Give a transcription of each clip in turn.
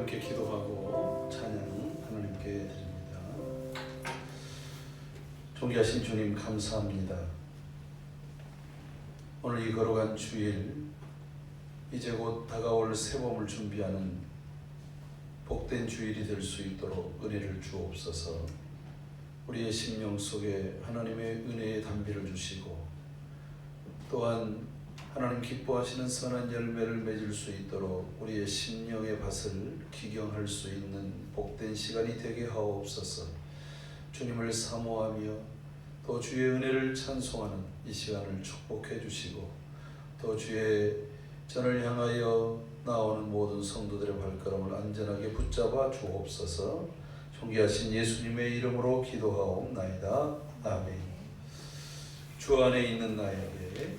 함께 기도하고 찬양 하나님께 드립니다. 존귀하신 주님 감사합니다. 오늘 이 걸어간 주일, 이제 곧 다가올 새봄을 준비하는 복된 주일이 될 수 있도록 은혜를 주옵소서. 우리의 심령 속에 하나님의 은혜의 담비를 주시고, 또한 하나님 기뻐하시는 선한 열매를 맺을 수 있도록 우리의 심령의 밭을 기경할 수 있는 복된 시간이 되게 하옵소서. 주님을 사모하며 또 주의 은혜를 찬송하는 이 시간을 축복해 주시고, 또 주의 전을 향하여 나오는 모든 성도들의 발걸음을 안전하게 붙잡아 주옵소서. 존귀하신 예수님의 이름으로 기도하옵나이다. 아멘. 주 안에 있는 나에게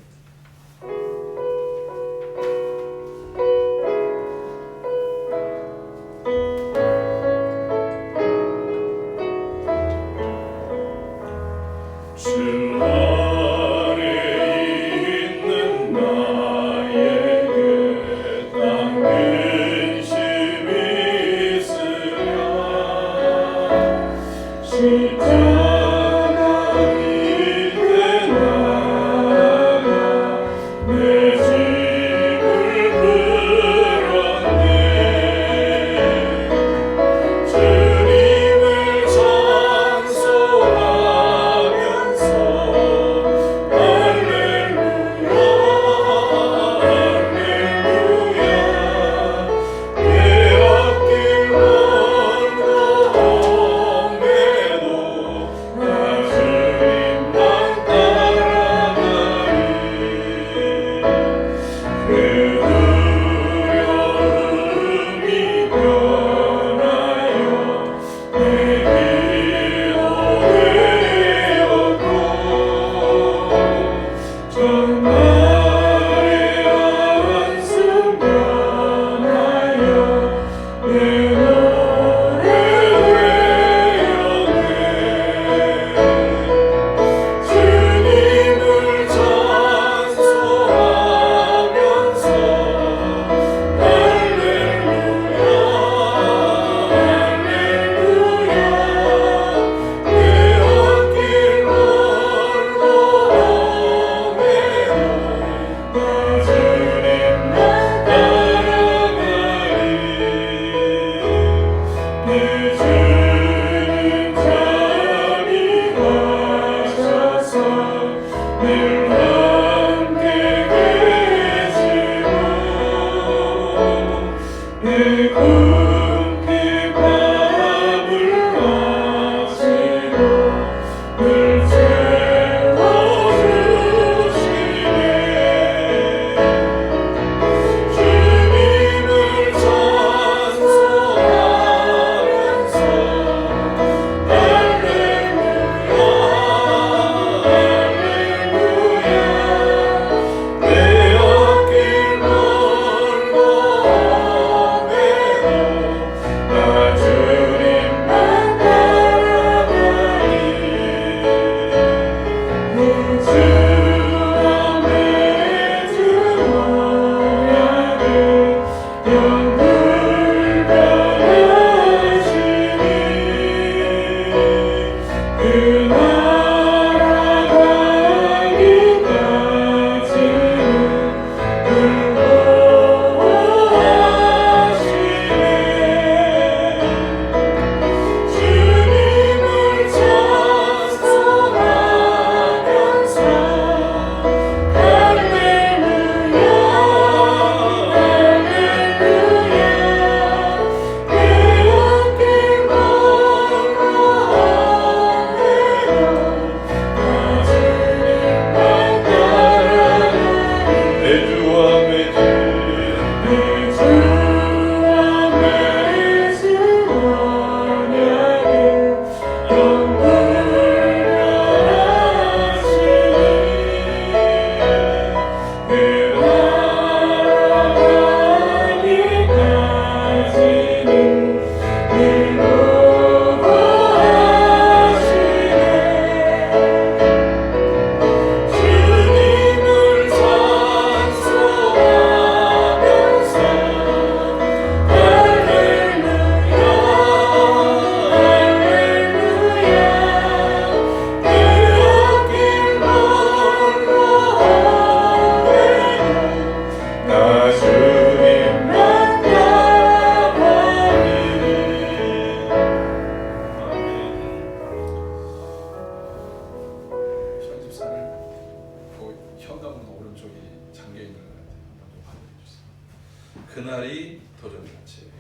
같이.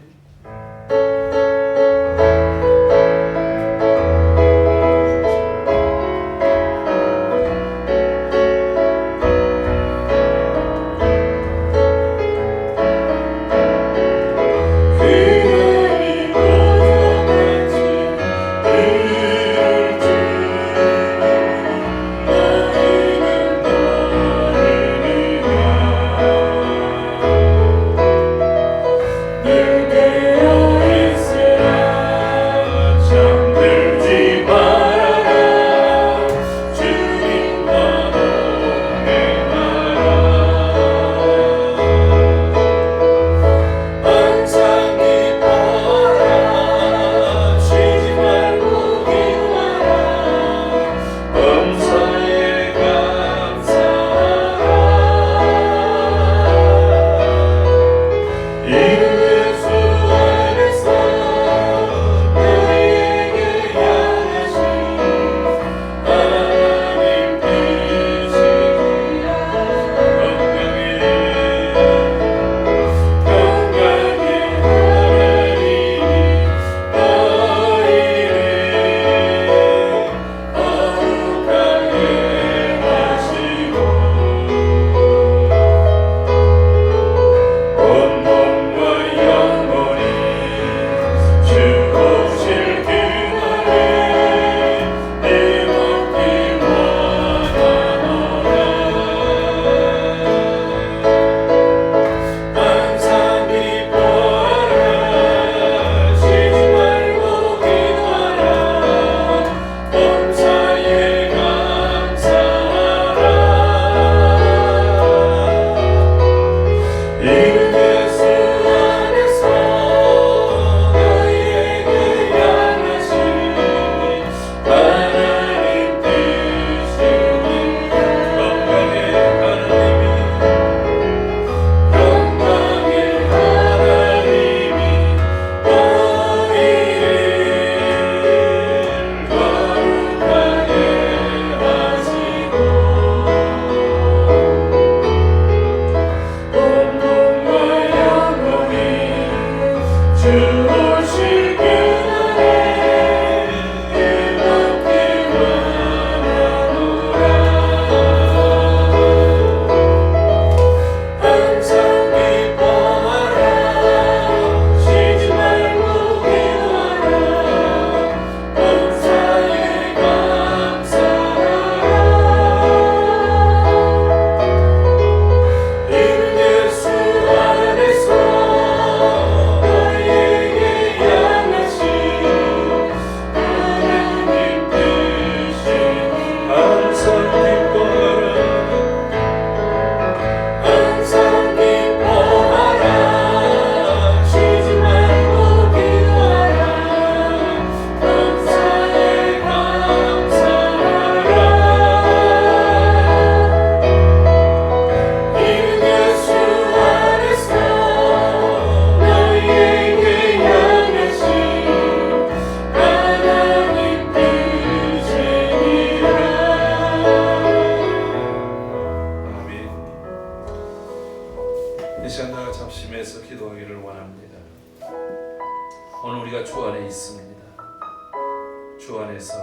주 안에서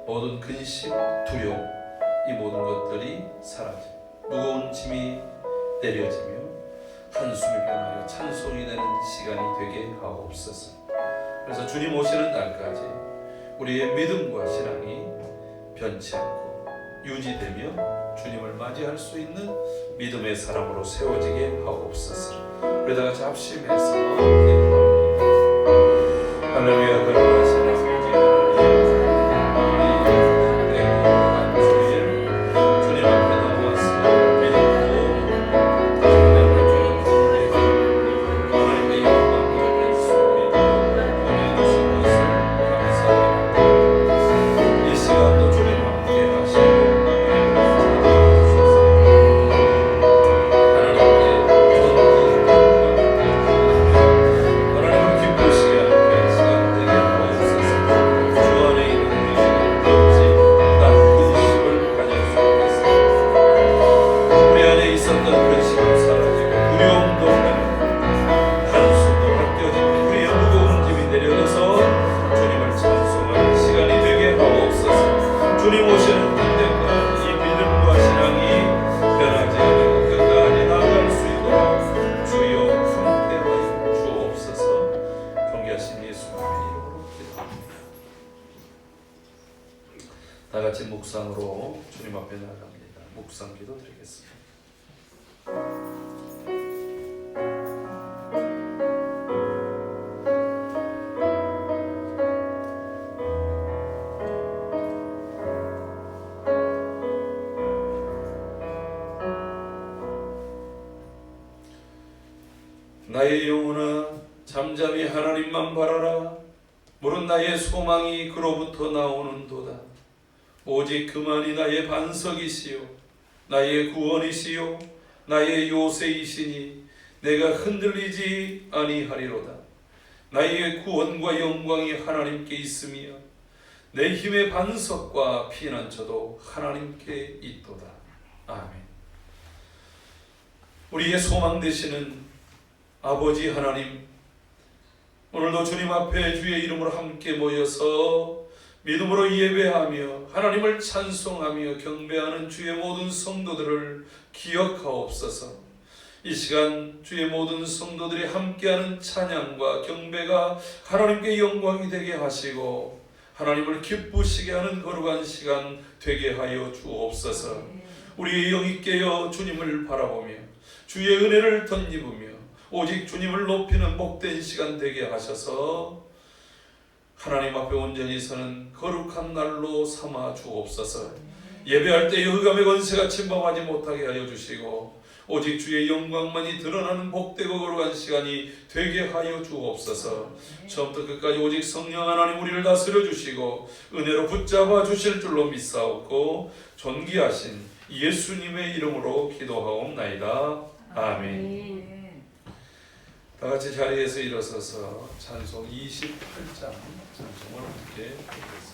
모든 근심, 두려움, 이 모든 것들이 사라지고 무거운 짐이 내려지며 한숨이 변하여 찬송이 되는 시간이 되게 하옵소서. 그래서 주님 오시는 날까지 우리의 믿음과 신앙이 변치 않고 유지되며 주님을 맞이할 수 있는 믿음의 사람으로 세워지게 하옵소서. 우리 다 같이 합심해서 기도합니다. 할렐루야. 거룩하신 주님 앞에 나와서 하나님의 영광을 주신 것을 감사합니다. 이 시간도 주님 함께 하시고 하나님께 다 같이 묵상으로 주님 앞에 나아갑니다. 묵상 기도 드리겠습니다. 나의 영혼아 잠잠히 하나님만 바라라. 물은 나의 소망이 그로부터 나오는도다. 오직 그만이 나의 반석이시요 나의 구원이시요 나의 요새이시니 내가 흔들리지 아니하리로다. 나의 구원과 영광이 하나님께 있으며 내 힘의 반석과 피난처도 하나님께 있도다. 아멘. 우리의 소망 되시는 아버지 하나님, 오늘도 주님 앞에 주의 이름으로 함께 모여서 믿음으로 예배하며 하나님을 찬송하며 경배하는 주의 모든 성도들을 기억하옵소서. 이 시간 주의 모든 성도들이 함께하는 찬양과 경배가 하나님께 영광이 되게 하시고 하나님을 기쁘시게 하는 거룩한 시간 되게 하여 주옵소서. 우리의 영이 깨어 주님을 바라보며 주의 은혜를 덧입으며 오직 주님을 높이는 복된 시간 되게 하셔서 하나님 앞에 온전히 서는 거룩한 날로 삼아 주옵소서. 예배할 때 흑암의 권세가 침범하지 못하게 하여 주시고 오직 주의 영광만이 드러나는 복되고 거룩한 시간이 되게 하여 주옵소서. 처음부터 끝까지 오직 성령 하나님 우리를 다스려 주시고 은혜로 붙잡아 주실 줄로 믿사옵고 존귀하신 예수님의 이름으로 기도하옵나이다. 아멘. 다 같이 자리에서 일어서서 찬송 28장 찬송을 함께 부르겠습니다.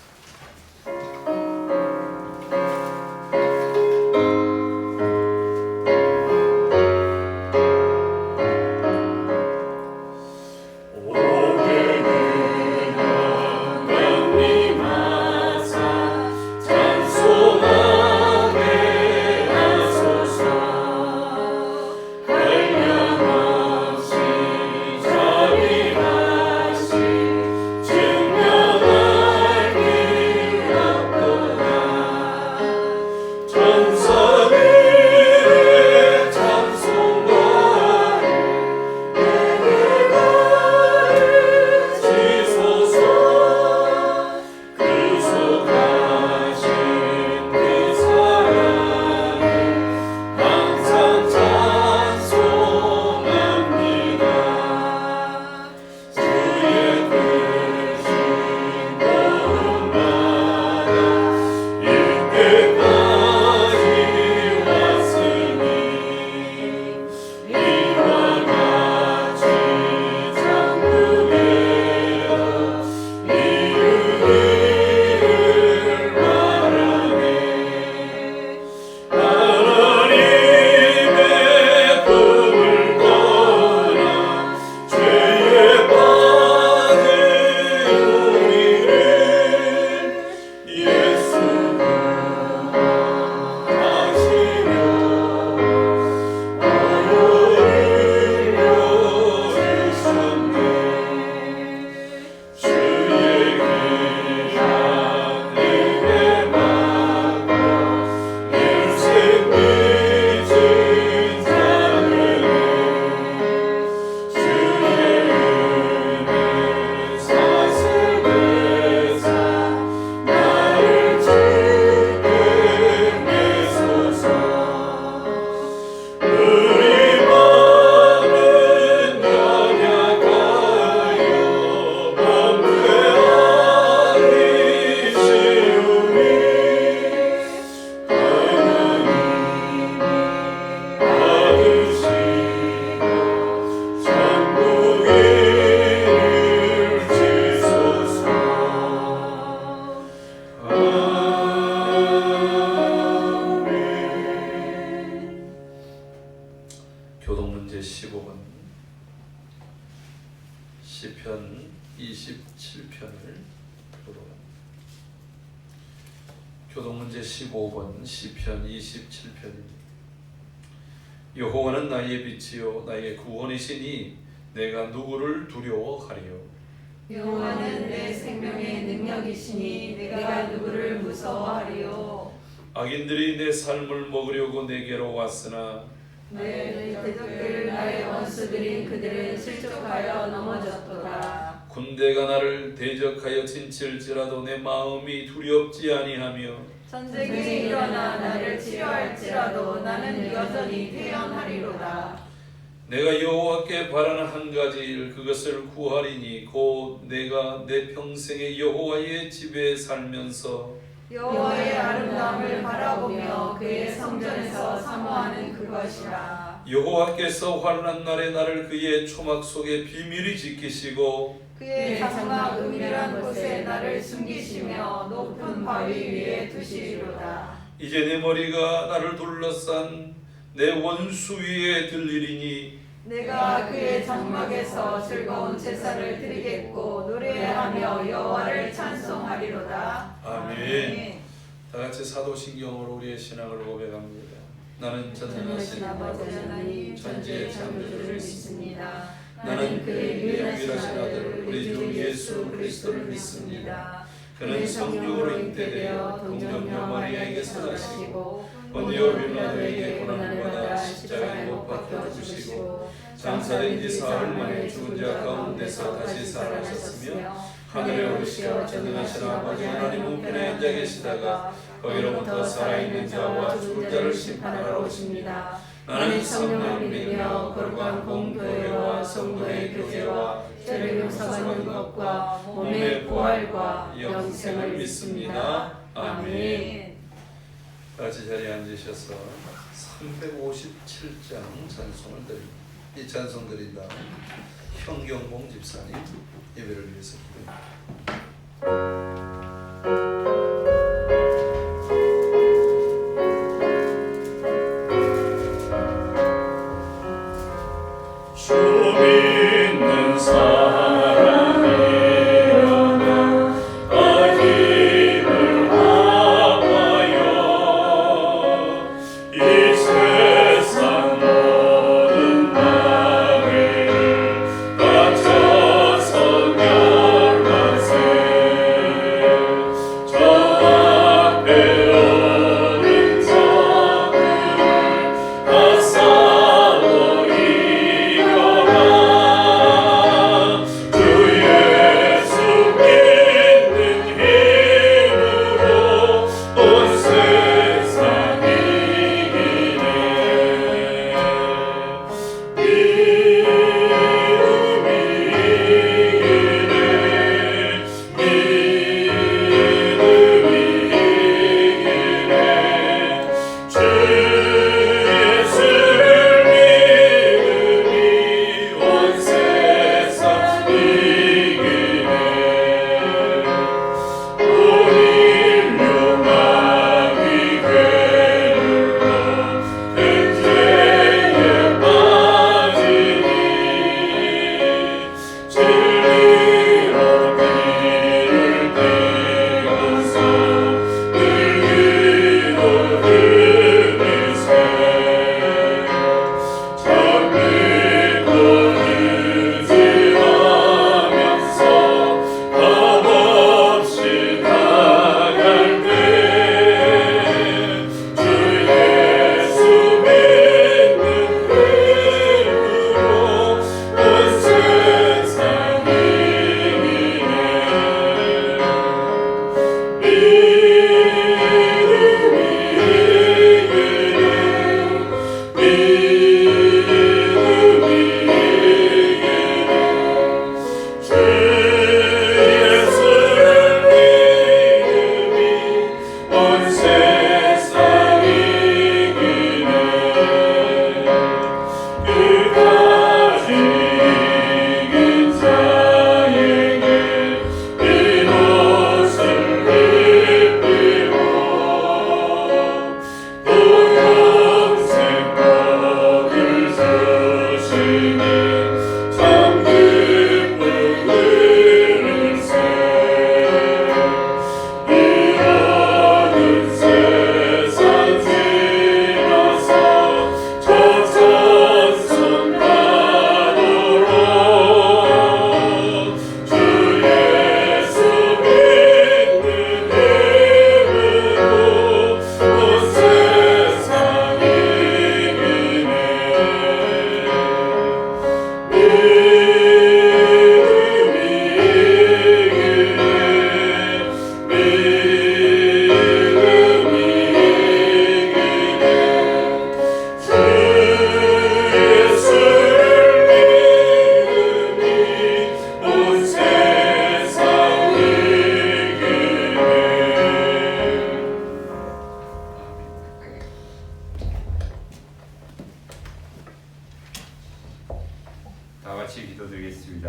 시편 27편을 교독합니다. 교독문제 15번 시편 27편입니다. 여호와는 나의 빛이요 나의 구원이시니 내가 누구를 두려워하리요. 여호와는 내 생명의 능력이시니 내가 누구를 무서워하리요. 악인들이 내 삶을 먹으려고 내게로 왔으나 내 대적들 나의 원수들이 그들을 실족하여 넘어졌도다. 군대가 나를 대적하여 진칠지라도 내 마음이 두렵지 아니하며 전쟁이 일어나 나를 치료할지라도 나는 여전히 태연하리로다. 내가 여호와께 바라는 한 가지 일 그것을 구하리니 곧 내가 내 평생에 여호와의 집에 살면서 여호와의 아름다움을 바라보며 그의 성전에서 사모하는 그것이라. 여호와께서 환난 날에 나를 그의 초막 속에 비밀히 지키시고 그의 장막 은밀한 곳에 나를 숨기시며 높은 바위 위에 두시리로다. 이제 내 머리가 나를 둘러싼 내 원수 위에 들리리니 내가 그의 장막에서 즐거운 제사를 드리겠고 노래하며 여호와를 찬송하리로다. 아멘. 다 같이 사도신경으로 우리의 신앙을 고백합니다. 나는 전능하신 아버지 하나님 천지의 창조주를 믿습니다. 나는 그의 유일하신 아들 우리 주 예수 그리스도를 믿습니다. 그는 성령으로 잉태되어 동정녀 마리아에게서 나시고 본디오 빌라도에게 고난을 받아 십자가에 못 박혀 죽으시고 장사된 지 사흘 만에 죽은 자 가운데서 다시 살아나셨으며 하늘에 오르시어 전능하신 아버지 하나님 우편에 앉아 계시다가 거기로부터 살아있는 자와 죽은 자를 심판하러 오십니다. 나는 성령을 믿으며 거룩한 공교회와 성도의 교제와 죄를 용서받는 것과 몸의 부활과 영생을 믿습니다. 아멘. 같이 자리에 앉으셔서 357장 찬송을 드립니다. 이 찬송 드린 다음 현경봉 집사님 예배를 위해서 기도합니다.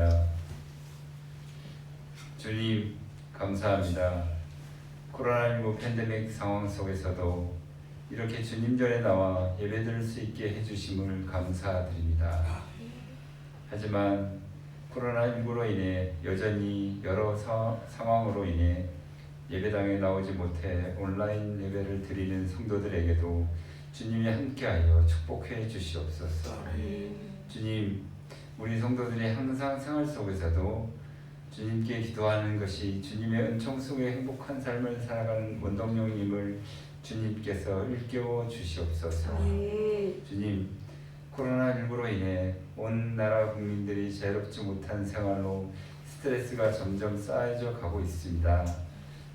기도합니다. 주님, 감사합니다. 코로나19 팬데믹 상황 속에서도 이렇게 주님 전에 나와 예배드릴 수 있게 해주심을 감사드립니다. 하지만 코로나19로 인해 여전히 여러 상황으로 인해 예배당에 나오지 못해 온라인 예배를 드리는 성도들에게도 주님이 함께하여 축복해 주시옵소서. 주님, 우리 성도들이 항상 생활 속에서도 주님께 기도하는 것이 주님의 은총 속에 행복한 삶을 살아가는 원동력임을 주님께서 일깨워 주시옵소서. 주님, 코로나19로 인해 온 나라 국민들이 자유롭지 못한 생활로 스트레스가 점점 쌓여져 가고 있습니다.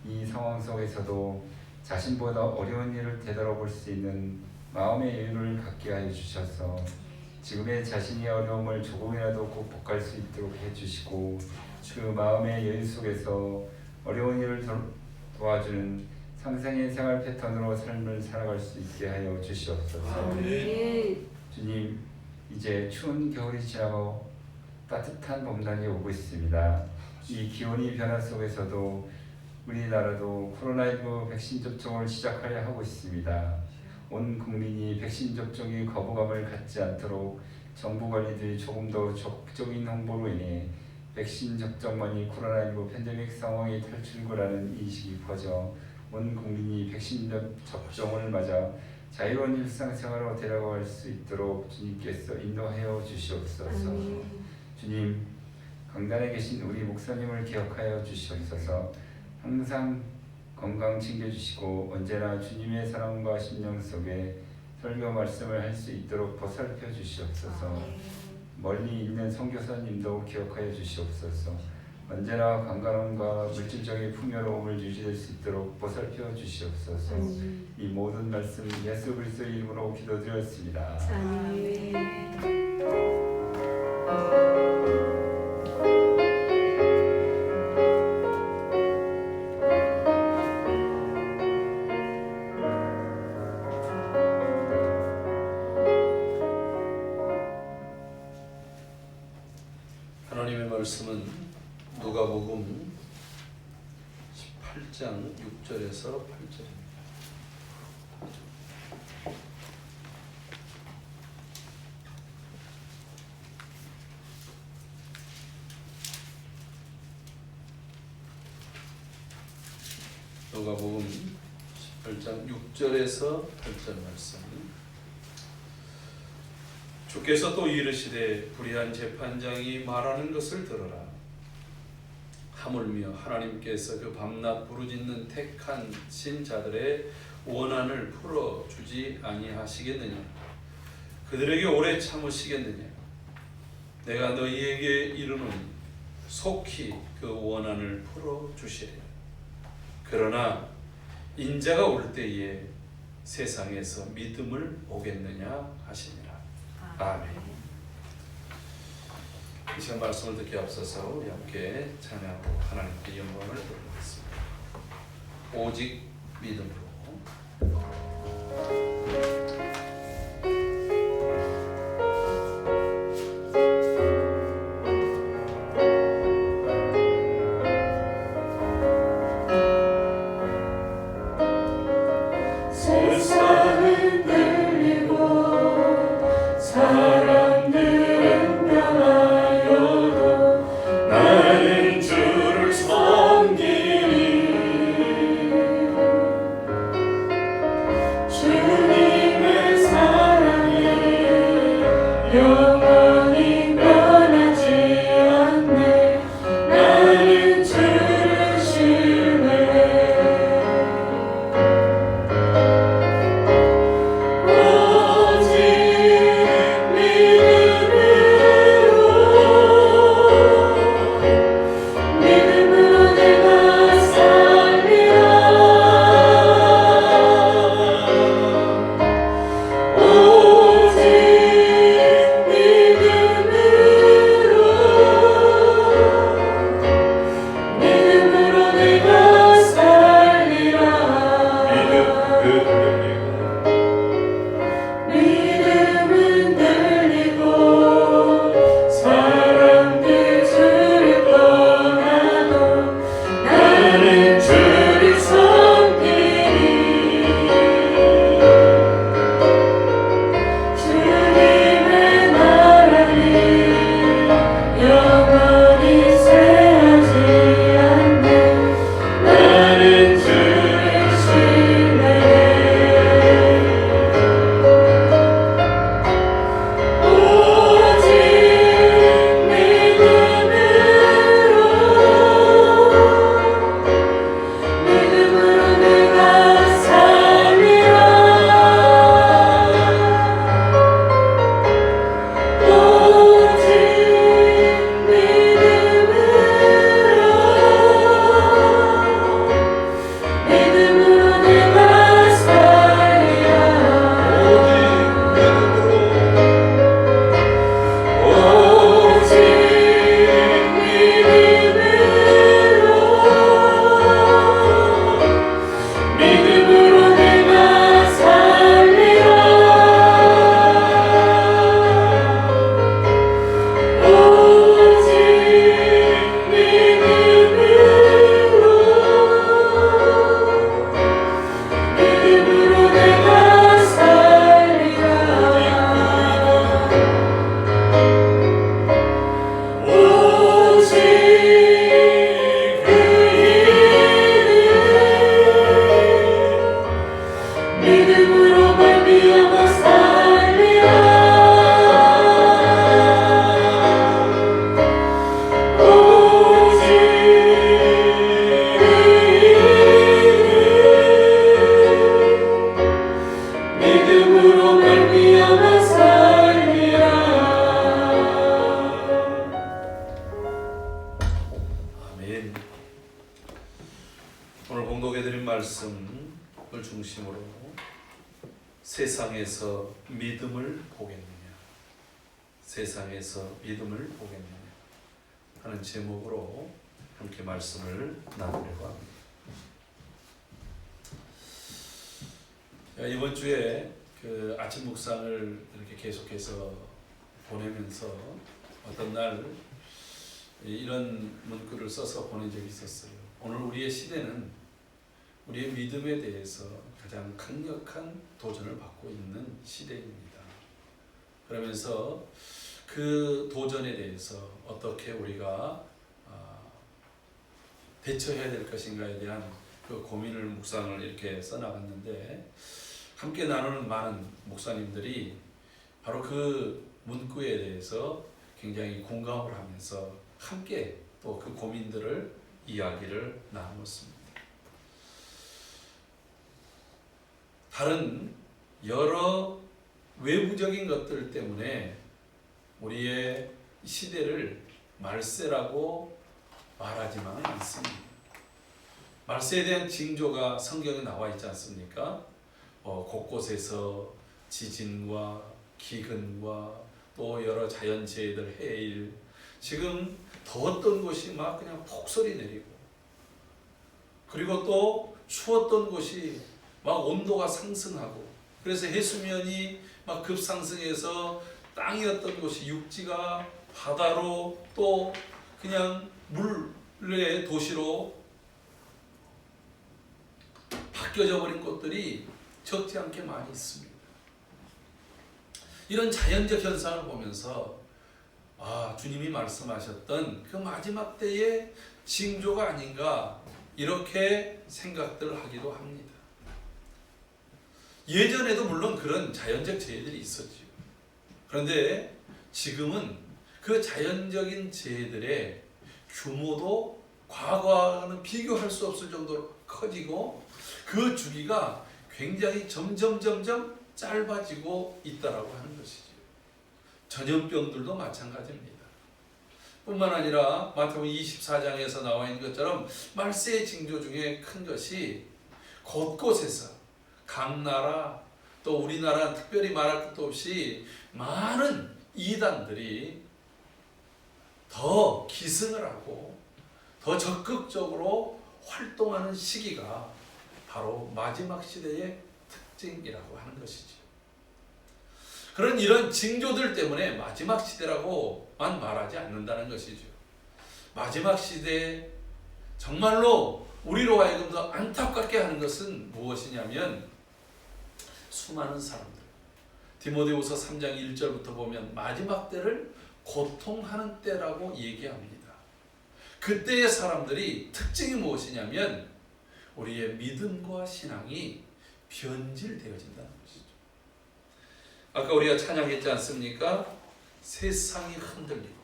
이 상황 속에서도 자신보다 어려운 일을 되돌아볼 수 있는 마음의 여유를 갖게 하여 주셔서 지금의 자신의 어려움을 조금이라도 극복할 수 있도록 해주시고 그 마음의 여유 속에서 어려운 일을 도와주는 상생의 생활 패턴으로 삶을 살아갈 수 있게 하여 주시옵소서. 주님, 이제 추운 겨울이 지나고 따뜻한 봄날이 오고 있습니다. 이 기온의 변화 속에서도 우리나라도 코로나19 백신 접종을 시작하려 하고 있습니다. 온 국민이 백신 접종에 거부감을 갖지 않도록 정부 관리들이 조금 더 적극적인 홍보로 인해 백신 접종만이 코로나19 팬데믹 상황의 탈출구라는 인식이 퍼져 온 국민이 백신 접종을 맞아 자유로운 일상생활로 데려갈 수 있도록 주님께서 인도하여 주시옵소서. 주님, 강단에 계신 우리 목사님을 기억하여 주시옵소서. 항상 건강 챙겨주시고 언제나 주님의 사랑과 심령 속에 설교 말씀을 할 수 있도록 보살펴 주시옵소서. 멀리 있는 선교사님도 기억하여 주시옵소서. 언제나 강건함과 물질적인 풍요로움을 유지할 수 있도록 보살펴 주시옵소서. 이 모든 말씀 예수 그리스도의 이름으로 기도드렸습니다. 하나님의 말씀은 누가복음 18장 6절에서 8절입니다. 누가복음 18장 6절에서 8절 말씀. 주께서 또 이르시되 불의한 재판장이 말하는 것을 들어라. 하물며 하나님께서 그 밤낮 부르짖는 택한 신자들의 원한을 풀어주지 아니하시겠느냐? 그들에게 오래 참으시겠느냐? 내가 너희에게 이르노니 속히 그 원한을 풀어주시리라. 그러나 인자가 올 때에 세상에서 믿음을 보겠느냐 하시니라. 아멘. 이 시간 말씀을 듣기 앞서서 우리 함께 찬양하고 하나님께 영광을 돌리겠습니다. 오직 믿음으로. 세상은 들리고 사람들은 변하여도 나는 주를 섬기리. 아멘. 오늘 봉독해드린 말씀을 중심으로 세상에서 믿음을 보겠느냐, 세상에서 믿음을 보겠느냐 하는 제목으로 함께 말씀을 나누려고 합니다. 이번 주에 그 아침 묵상을 이렇게 계속해서 보내면서 어떤 날 이런 문구를 써서 보낸 적이 있었어요. 오늘 우리의 시대는 우리의 믿음에 대해서 가장 강력한 도전을 받고 있는 시대입니다. 그러면서 그 도전에 대해서 어떻게 우리가 대처해야 될 것인가에 대한 그 고민을 묵상을 이렇게 써나갔는데, 함께 나누는 많은 목사님들이 바로 그 문구에 대해서 굉장히 공감을 하면서 함께 또 그 고민들을 이야기를 나누었습니다. 다른 여러 외부적인 것들 때문에 우리의 시대를 말세라고 말하지만 않습니다. 말세에 대한 징조가 성경에 나와 있지 않습니까? 곳곳에서 지진과 기근과 또 여러 자연재해들, 해일, 지금 더웠던 곳이 막 그냥 폭설이 내리고, 그리고 또 추웠던 곳이 막 온도가 상승하고, 그래서 해수면이 막 급상승해서 땅이었던 곳이 육지가 바다로 또 그냥 물의 도시로 바뀌어져 버린 곳들이 적지 않게 많이 있습니다. 이런 자연적 현상을 보면서 주님이 말씀하셨던 그 마지막 때의 징조가 아닌가, 이렇게 생각들을 하기도 합니다. 예전에도 물론 그런 자연적 재해들이 있었죠. 그런데 지금은 그 자연적인 재해들의 규모도 과거와는 비교할 수 없을 정도로 커지고, 그 주기가 굉장히 점점 짧아지고 있다라고 하는 것이죠. 전염병들도 마찬가지입니다. 뿐만 아니라 마태복음 24장에서 나와 있는 것처럼 말세의 징조 중에 큰 것이 곳곳에서 각 나라, 또 우리나라 특별히 말할 것도 없이 많은 이단들이 더 기승을 하고 더 적극적으로 활동하는 시기가 바로 마지막 시대의 특징이라고 하는 것이죠. 그런 이런 징조들 때문에 마지막 시대라고만 말하지 않는다는 것이죠. 마지막 시대에 정말로 우리로 하여금 더 안타깝게 하는 것은 무엇이냐면, 수많은 사람들, 디모데후서 3장 1절부터 보면 마지막 때를 고통하는 때라고 얘기합니다. 그때의 사람들이 특징이 무엇이냐면 우리의 믿음과 신앙이 변질되어진다는 것이죠. 아까 우리가 찬양했지 않습니까? 세상이 흔들리고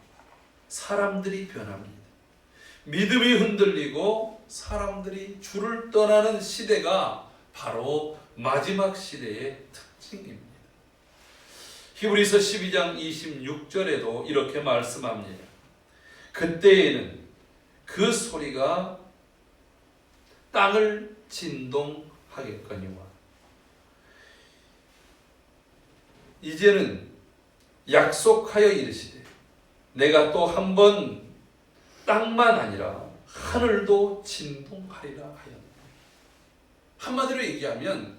사람들이 변합니다. 믿음이 흔들리고 사람들이 주를 떠나는 시대가 바로 마지막 시대의 특징입니다. 히브리서 12장 26절에도 이렇게 말씀합니다. 그때에는 그 소리가 땅을 진동하겠거니와 이제는 약속하여 이르시되 내가 또 한 번 땅만 아니라 하늘도 진동하리라 하였다. 한마디로 얘기하면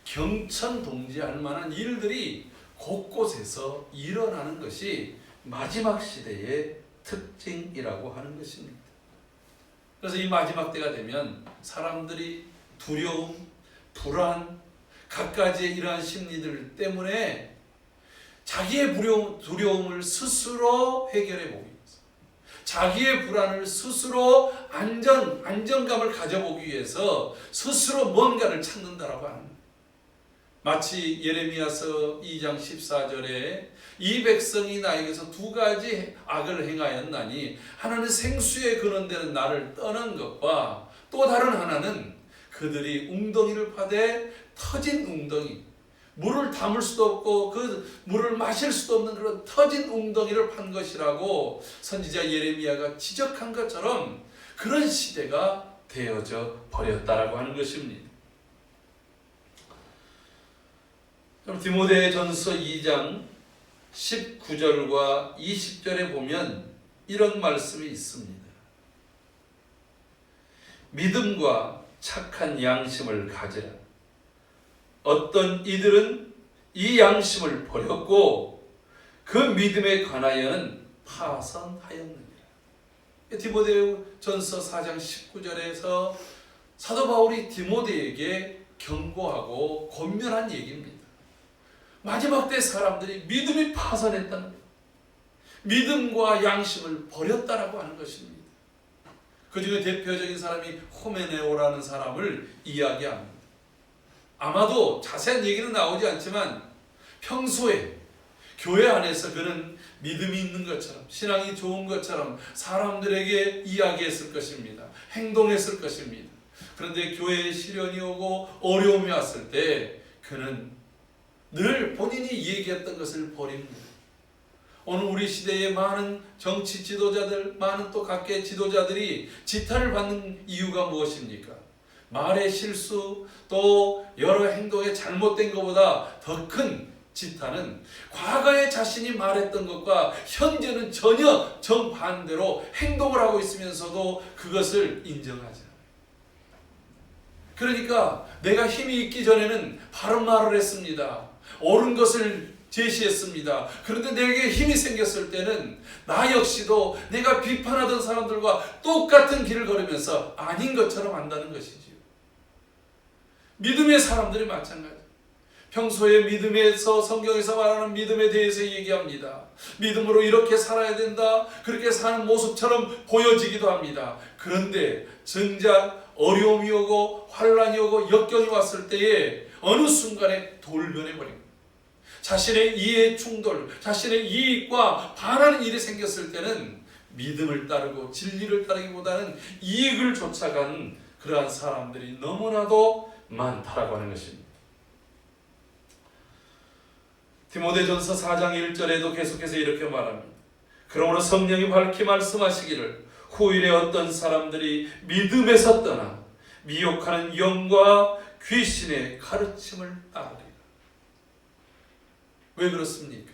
경천동지할 만한 일들이 곳곳에서 일어나는 것이 마지막 시대의 특징이라고 하는 것입니다. 그래서 이 마지막 때가 되면 사람들이 두려움, 불안, 갖가지의 이러한 심리들 때문에 자기의 두려움을 스스로 해결해 보기 위해서, 자기의 불안을 스스로 안정감을 가져보기 위해서 스스로 뭔가를 찾는다라고 하는 거예요. 마치 예레미야서 2장 14절에 이 백성이 나에게서 두 가지 악을 행하였나니 하나는 생수에 근원되는 나를 떠난 것과 또 다른 하나는 그들이 웅덩이를 파되 터진 웅덩이, 물을 담을 수도 없고 그 물을 마실 수도 없는 그런 터진 웅덩이를 판 것이라고 선지자 예레미야가 지적한 것처럼 그런 시대가 되어져 버렸다라고 하는 것입니다. 디모데전서 2장 19절과 20절에 보면 이런 말씀이 있습니다. 믿음과 착한 양심을 가지라. 어떤 이들은 이 양심을 버렸고 그 믿음에 관하여는 파선하였느니라. 디모데전서 4장 19절에서 사도 바울이 디모데에게 경고하고 권면한 얘기입니다. 마지막 때 사람들이 믿음이 파선했다는 것, 믿음과 양심을 버렸다라고 하는 것입니다. 그 중에 대표적인 사람이 호메네오라는 사람을 이야기합니다. 아마도 자세한 얘기는 나오지 않지만 평소에 교회 안에서 그는 믿음이 있는 것처럼, 신앙이 좋은 것처럼 사람들에게 이야기했을 것입니다. 행동했을 것입니다. 그런데 교회에 시련이 오고 어려움이 왔을 때 그는 늘 본인이 얘기했던 것을 버립니다. 오늘 우리 시대의 많은 정치 지도자들, 많은 또 각계 지도자들이 지탄을 받는 이유가 무엇입니까? 말의 실수, 또 여러 행동의 잘못된 것보다 더 큰 지탄은 과거에 자신이 말했던 것과 현재는 전혀 정반대로 행동을 하고 있으면서도 그것을 인정하지 않아요. 그러니까 내가 힘이 있기 전에는 바른 말을 했습니다. 옳은 것을 제시했습니다. 그런데 내게 힘이 생겼을 때는 나 역시도 내가 비판하던 사람들과 똑같은 길을 걸으면서 아닌 것처럼 한다는 것이지요. 믿음의 사람들이 마찬가지. 평소에 믿음에서, 성경에서 말하는 믿음에 대해서 얘기합니다. 믿음으로 이렇게 살아야 된다, 그렇게 사는 모습처럼 보여지기도 합니다. 그런데 정작 어려움이 오고 환란이 오고 역경이 왔을 때에 어느 순간에 돌변해 버립니다. 자신의 이해 충돌, 자신의 이익과 반하는 일이 생겼을 때는 믿음을 따르고 진리를 따르기보다는 이익을 쫓아가는 그러한 사람들이 너무나도 많다라고 하는 것입니다. 디모데전서 4장 1절에도 계속해서 이렇게 말합니다. 그러므로 성령이 밝히 말씀하시기를 후일에 어떤 사람들이 믿음에서 떠나 미혹하는 영과 귀신의 가르침을 따르리라. 왜 그렇습니까?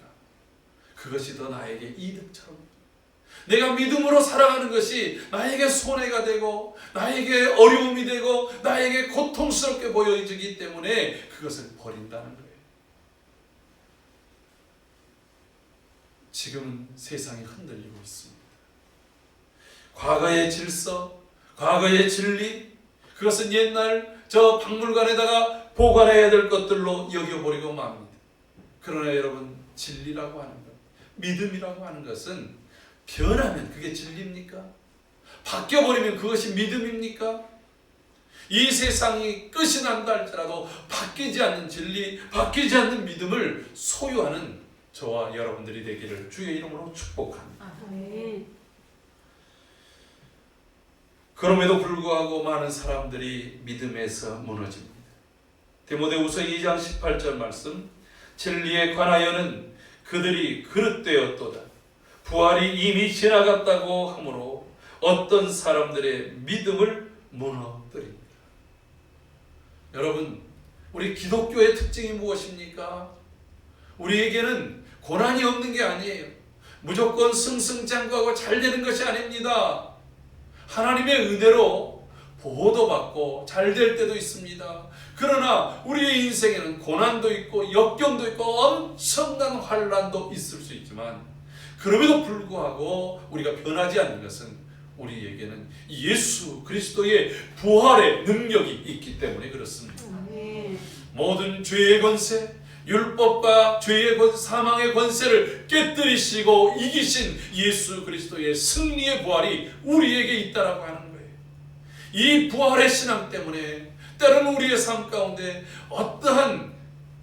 그것이 더 나에게 이득처럼, 내가 믿음으로 살아가는 것이 나에게 손해가 되고 나에게 어려움이 되고 나에게 고통스럽게 보여지기 때문에 그것을 버린다는 거예요. 지금은 세상이 흔들리고 있습니다. 과거의 질서, 과거의 진리, 그것은 옛날 저 박물관에다가 보관해야 될 것들로 여겨버리고 맙니다. 그러나 여러분, 진리라고 하는 것, 믿음이라고 하는 것은 변하면 그게 진리입니까? 바뀌어버리면 그것이 믿음입니까? 이 세상이 끝이 난다 할지라도 바뀌지 않는 진리, 바뀌지 않는 믿음을 소유하는 저와 여러분들이 되기를 주의 이름으로 축복합니다. 아멘. 그럼에도 불구하고 많은 사람들이 믿음에서 무너집니다. 디모데후서 2장 18절 말씀, 진리에 관하여는 그들이 그릇되었도다. 부활이 이미 지나갔다고 하므로 어떤 사람들의 믿음을 무너뜨립니다. 여러분, 우리 기독교의 특징이 무엇입니까? 우리에게는 고난이 없는 게 아니에요. 무조건 승승장구하고 잘 되는 것이 아닙니다. 하나님의 은혜로 보호도 받고 잘 될 때도 있습니다. 그러나 우리의 인생에는 고난도 있고 역경도 있고 엄청난 환란도 있을 수 있지만, 그럼에도 불구하고 우리가 변하지 않는 것은 우리에게는 예수 그리스도의 부활의 능력이 있기 때문에 그렇습니다. 아멘. 모든 죄의 권세, 율법과 죄의 권세, 사망의 권세를 깨뜨리시고 이기신 예수 그리스도의 승리의 부활이 우리에게 있다라고 하는 거예요. 이 부활의 신앙 때문에 때로는 우리의 삶 가운데 어떠한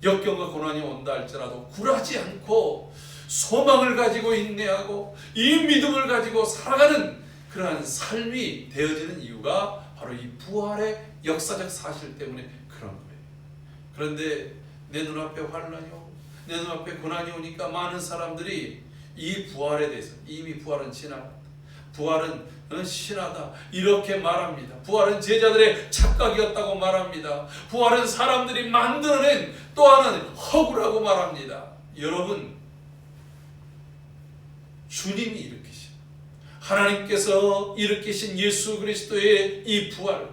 역경과 고난이 온다 할지라도 굴하지 않고 소망을 가지고 인내하고 이 믿음을 가지고 살아가는 그러한 삶이 되어지는 이유가 바로 이 부활의 역사적 사실 때문에 그런 거예요. 그런데 내 눈앞에 환란이 오고 내 눈앞에 고난이 오니까 많은 사람들이 이 부활에 대해서, 이미 부활은 지나갔다, 부활은 신하다 이렇게 말합니다. 부활은 제자들의 착각이었다고 말합니다. 부활은 사람들이 만들어낸 또 하나는 허구라고 말합니다. 여러분, 주님이 일으키신, 하나님께서 일으키신 예수 그리스도의 이 부활,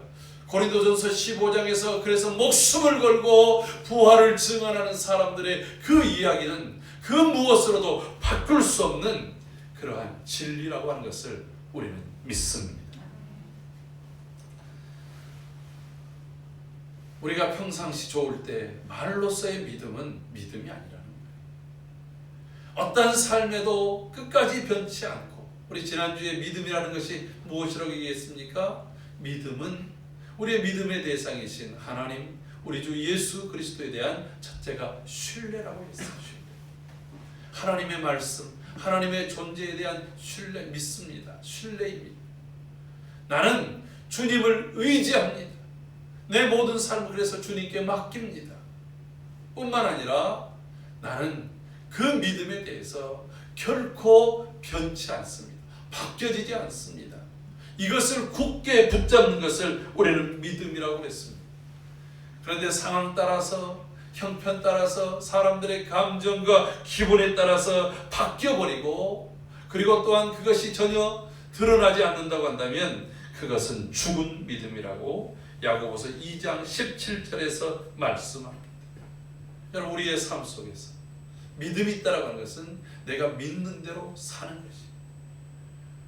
고린도전서 15장에서 그래서 목숨을 걸고 부활을 증언하는 사람들의 그 이야기는 그 무엇으로도 바꿀 수 없는 그러한 진리라고 하는 것을 우리는 믿습니다. 우리가 평상시 좋을 때 말로서의 믿음은 믿음이 아니라는 거예요. 어떤 삶에도 끝까지 변치 않고, 우리 지난주에 믿음이라는 것이 무엇이라고 얘기했습니까? 믿음은 우리의 믿음의 대상이신 하나님, 우리 주 예수 그리스도에 대한 첫째가 신뢰라고 했어요. 신뢰. 하나님의 말씀, 하나님의 존재에 대한 신뢰, 믿습니다. 신뢰입니다. 나는 주님을 의지합니다. 내 모든 삶을 그래서 주님께 맡깁니다. 뿐만 아니라 나는 그 믿음에 대해서 결코 변치 않습니다. 바뀌어지지 않습니다. 이것을 굳게 붙잡는 것을 우리는 믿음이라고 했습니다. 그런데 상황 따라서, 형편 따라서, 사람들의 감정과 기분에 따라서 바뀌어버리고, 그리고 또한 그것이 전혀 드러나지 않는다고 한다면 그것은 죽은 믿음이라고 야고보서 2장 17절에서 말씀합니다. 여러분, 우리의 삶 속에서 믿음이 있다라고 하는 것은 내가 믿는 대로 사는 것이에요.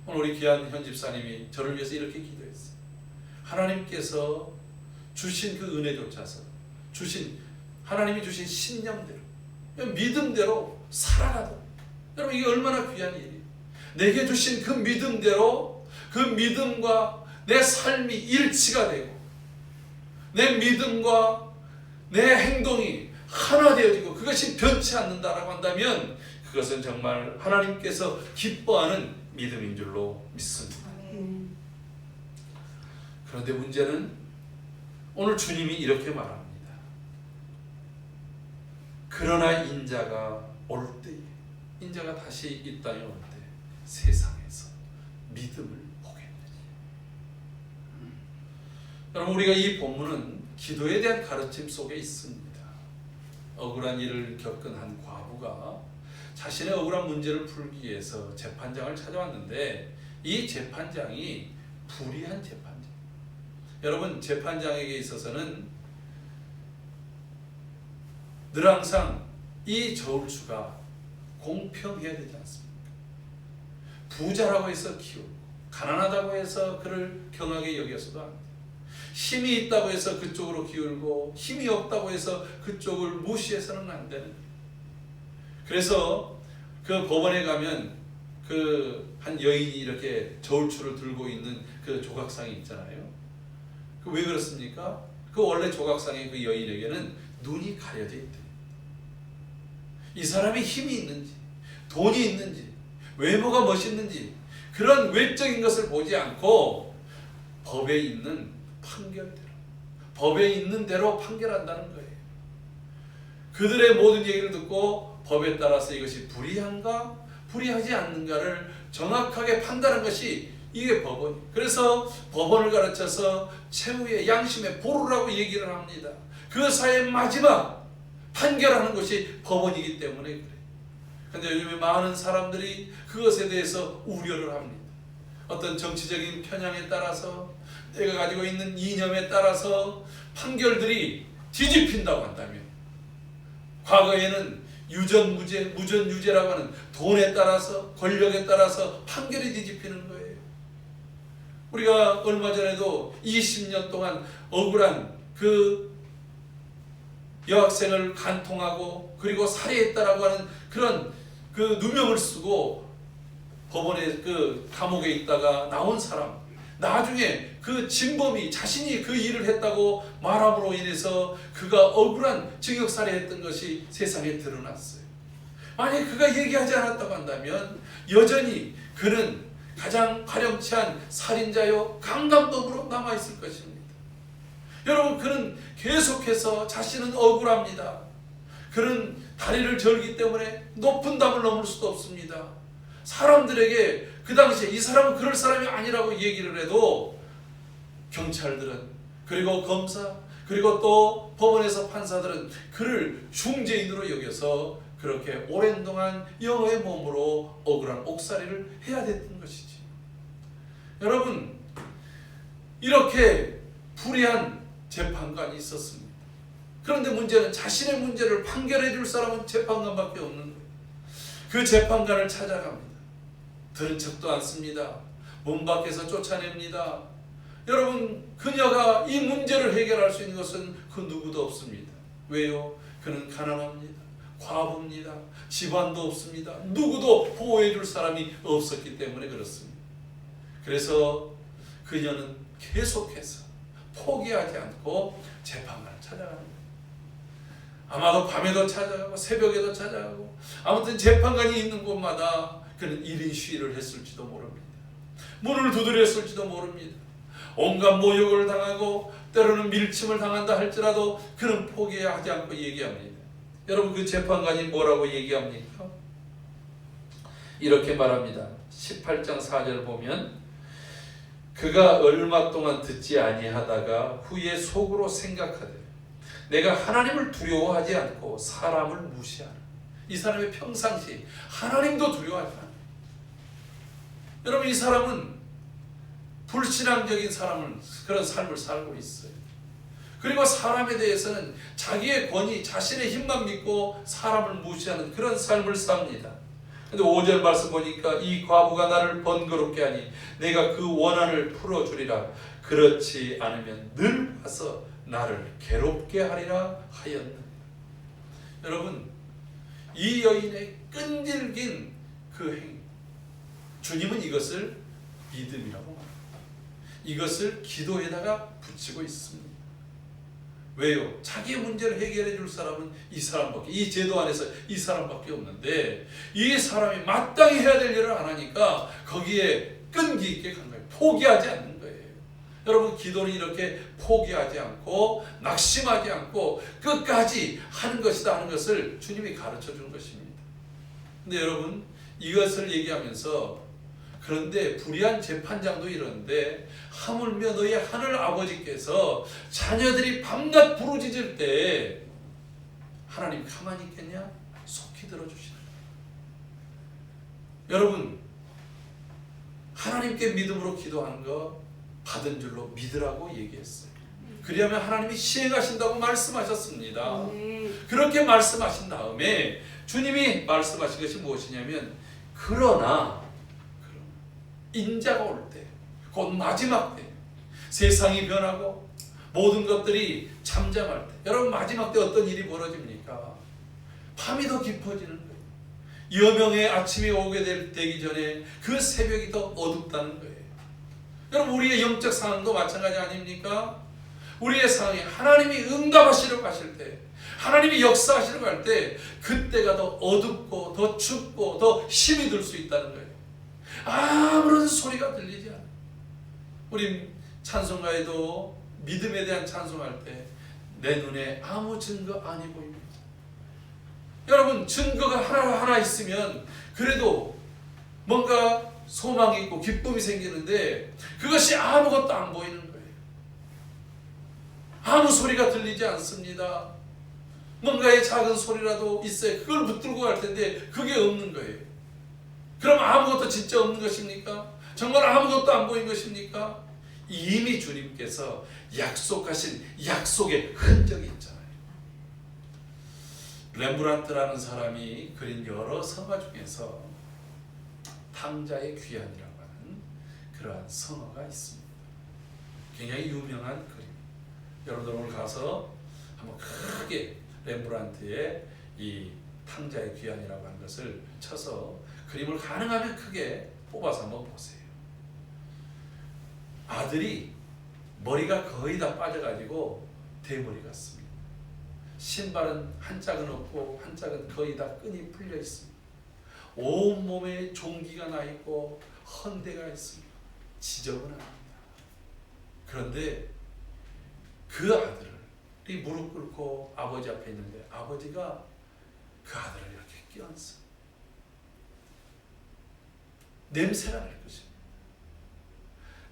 오늘 우리 귀한 현 집사님이 저를 위해서 이렇게 기도했어요. 하나님께서 주신 그 은혜조차서, 하나님이 주신 신념대로, 믿음대로 살아가도록. 여러분, 이게 얼마나 귀한 일이에요. 내게 주신 그 믿음대로, 그 믿음과 내 삶이 일치가 되고, 내 믿음과 내 행동이 하나 되어지고 그것이 변치 않는다라고 한다면 그것은 정말 하나님께서 기뻐하는 믿음인 줄로 믿습니다. 그런데 문제는 오늘 주님이 이렇게 말합니다. 그러나 인자가 올 때에, 인자가 다시 이 땅에 올 때 세상에서 믿음을 보겠느니. 여러분, 우리가 이 본문은 기도에 대한 가르침 속에 있습니다. 억울한 일을 겪은 한 과부가 자신의 억울한 문제를 풀기 위해서 재판장을 찾아왔는데 이 재판장이 불의한 재판장. 여러분, 재판장에게 있어서는 늘 항상 이 저울추가 공평해야 되지 않습니까? 부자라고 해서 키우고, 가난하다고 해서 그를 경하게 여겨서도 안 돼요. 힘이 있다고 해서 그쪽으로 기울고, 힘이 없다고 해서 그쪽을 무시해서는 안 되는 거예요. 그래서 그 법원에 가면 그 한 여인이 이렇게 저울추를 들고 있는 그 조각상이 있잖아요. 그 왜 그렇습니까? 그 원래 조각상의 그 여인에게는 눈이 가려져 있대. 이 사람이 힘이 있는지, 돈이 있는지, 외모가 멋있는지 그런 외적인 것을 보지 않고 법에 있는 판결대로, 법에 있는 대로 판결한다는 거예요. 그들의 모든 얘기를 듣고 법에 따라서 이것이 불의한가 불의하지 않는가를 정확하게 판단한 것이 이게 법원이에요. 그래서 법원을 가르쳐서 최후의 양심의 보루라고 얘기를 합니다. 그 사회의 마지막 판결하는 것이 법원이기 때문에 그래요. 그런데 요즘에 많은 사람들이 그것에 대해서 우려를 합니다. 어떤 정치적인 편향에 따라서, 내가 가지고 있는 이념에 따라서 판결들이 뒤집힌다고 한다면, 과거에는 유전무죄, 무전유죄라고 하는 돈에 따라서, 권력에 따라서 판결이 뒤집히는 거예요. 우리가 얼마 전에도 20년 동안 억울한 그 여학생을 간통하고 그리고 살해했다라고 하는 그런 그 누명을 쓰고 법원에 그 감옥에 있다가 나온 사람, 나중에 그 진범이 자신이 그 일을 했다고 말함으로 인해서 그가 억울한 징역살해했던 것이 세상에 드러났어요. 만약 그가 얘기하지 않았다고 한다면 여전히 그는 가장 파렴치한 살인자요 강간범으로 남아있을 것입니다. 여러분, 그는 계속해서 자신은 억울합니다. 그는 다리를 절기 때문에 높은 담을 넘을 수도 없습니다. 사람들에게 그 당시에 이 사람은 그럴 사람이 아니라고 얘기를 해도 경찰들은, 그리고 검사, 그리고 또 법원에서 판사들은 그를 중죄인으로 여겨서 그렇게 오랜 동안 영어의 몸으로 억울한 옥살이를 해야 됐던 것이지. 여러분, 이렇게 불의한 재판관이 있었습니다. 그런데 문제는 자신의 문제를 판결해 줄 사람은 재판관밖에 없는 거예요. 그 재판관을 찾아갑니다. 들은 척도 않습니다. 문 밖에서 쫓아냅니다. 여러분, 그녀가 이 문제를 해결할 수 있는 것은 그 누구도 없습니다. 왜요? 그는 가난합니다. 과부입니다. 집안도 없습니다. 누구도 보호해 줄 사람이 없었기 때문에 그렇습니다. 그래서 그녀는 계속해서 포기하지 않고 재판관을 찾아갑니다. 아마도 밤에도 찾아가고 새벽에도 찾아가고, 아무튼 재판관이 있는 곳마다 그는 1인 시위를 했을지도 모릅니다. 문을 두드렸을지도 모릅니다. 온갖 모욕을 당하고 때로는 밀침을 당한다 할지라도 그는 포기하지 않고 얘기합니다. 여러분, 그 재판관이 뭐라고 얘기합니까? 이렇게 말합니다. 18장 4절 보면, 그가 얼마 동안 듣지 아니하다가 후에 속으로 생각하되 내가 하나님을 두려워하지 않고 사람을 무시하라. 이 사람의 평상시 하나님도 두려워하지 않아요. 여러분, 이 사람은 불신앙적인 그런 삶을 살고 있어요. 그리고 사람에 대해서는 자기의 권위, 자신의 힘만 믿고 사람을 무시하는 그런 삶을 삽니다. 근데 5절 말씀 보니까 이 과부가 나를 번거롭게 하니 내가 그 원한을 풀어주리라. 그렇지 않으면 늘 와서 나를 괴롭게 하리라 하였느니라. 여러분, 이 여인의 끈질긴 그 행위, 주님은 이것을 믿음이라고 말합니다. 이것을 기도에다가 붙이고 있습니다. 왜요? 자기의 문제를 해결해 줄 사람은 이 사람밖에, 이 제도 안에서 이 사람밖에 없는데 이 사람이 마땅히 해야 될 일을 안 하니까 거기에 끈기 있게 간 거예요. 포기하지 않는 거예요. 여러분, 기도는 이렇게 포기하지 않고 낙심하지 않고 끝까지 하는 것이다 하는 것을 주님이 가르쳐 준 것입니다. 근데 여러분, 이것을 얘기하면서, 그런데 불의한 재판장도 이러는데 하물며 너희 하늘 아버지께서 자녀들이 밤낮 부르짖을 때 하나님 가만히 있겠냐? 속히 들어주시라. 여러분, 하나님께 믿음으로 기도하는 거 받은 줄로 믿으라고 얘기했어요. 그리하면 하나님이 시행하신다고 말씀하셨습니다. 그렇게 말씀하신 다음에 주님이 말씀하신 것이 무엇이냐면, 그러나 인자가 올 때, 곧 마지막 때, 세상이 변하고 모든 것들이 잠잠할 때, 여러분, 마지막 때 어떤 일이 벌어집니까? 밤이 더 깊어지는 거예요. 여명의 아침이 오게 되기 전에 그 새벽이 더 어둡다는 거예요. 여러분, 우리의 영적 상황도 마찬가지 아닙니까? 우리의 상황이 하나님이 응답하시려고 하실 때, 하나님이 역사하시려고 할 때, 그때가 더 어둡고 더 춥고 더 힘이 들 수 있다는 거예요. 아무런 소리가 들리지 않아요. 우리 찬송가에도 믿음에 대한 찬송할 때 내 눈에 아무 증거 아니 보입니다. 여러분, 증거가 하나 있으면 그래도 뭔가 소망이 있고 기쁨이 생기는데 그것이 아무것도 안 보이는 거예요. 아무 소리가 들리지 않습니다. 뭔가의 작은 소리라도 있어야 그걸 붙들고 갈 텐데 그게 없는 거예요. 그럼 아무것도 진짜 없는 것입니까? 정말 아무것도 안 보인 것입니까? 이미 주님께서 약속하신 약속의 흔적이 있잖아요. 렘브란트라는 사람이 그린 여러 성화 중에서 탕자의 귀환이라고 하는 그러한 성화가 있습니다. 굉장히 유명한 그림. 여러분들 오늘 가서 한번 크게 렘브란트의 이 탕자의 귀환이라고 하는 것을 쳐서 그림을 가능하면 크게 뽑아서 한번 보세요. 아들이 머리가 거의 다 빠져가지고 대머리 같습니다. 신발은 한 짝은 없고 한 짝은 거의 다 끈이 풀려 있습니다. 온몸에 종기가 나 있고 헌대가 있습니다. 지저분합니다. 그런데 그 아들이 무릎 꿇고 아버지 앞에 있는데 아버지가 그 아들을 이렇게 껴안습니다. 냄새가 날 것입니다.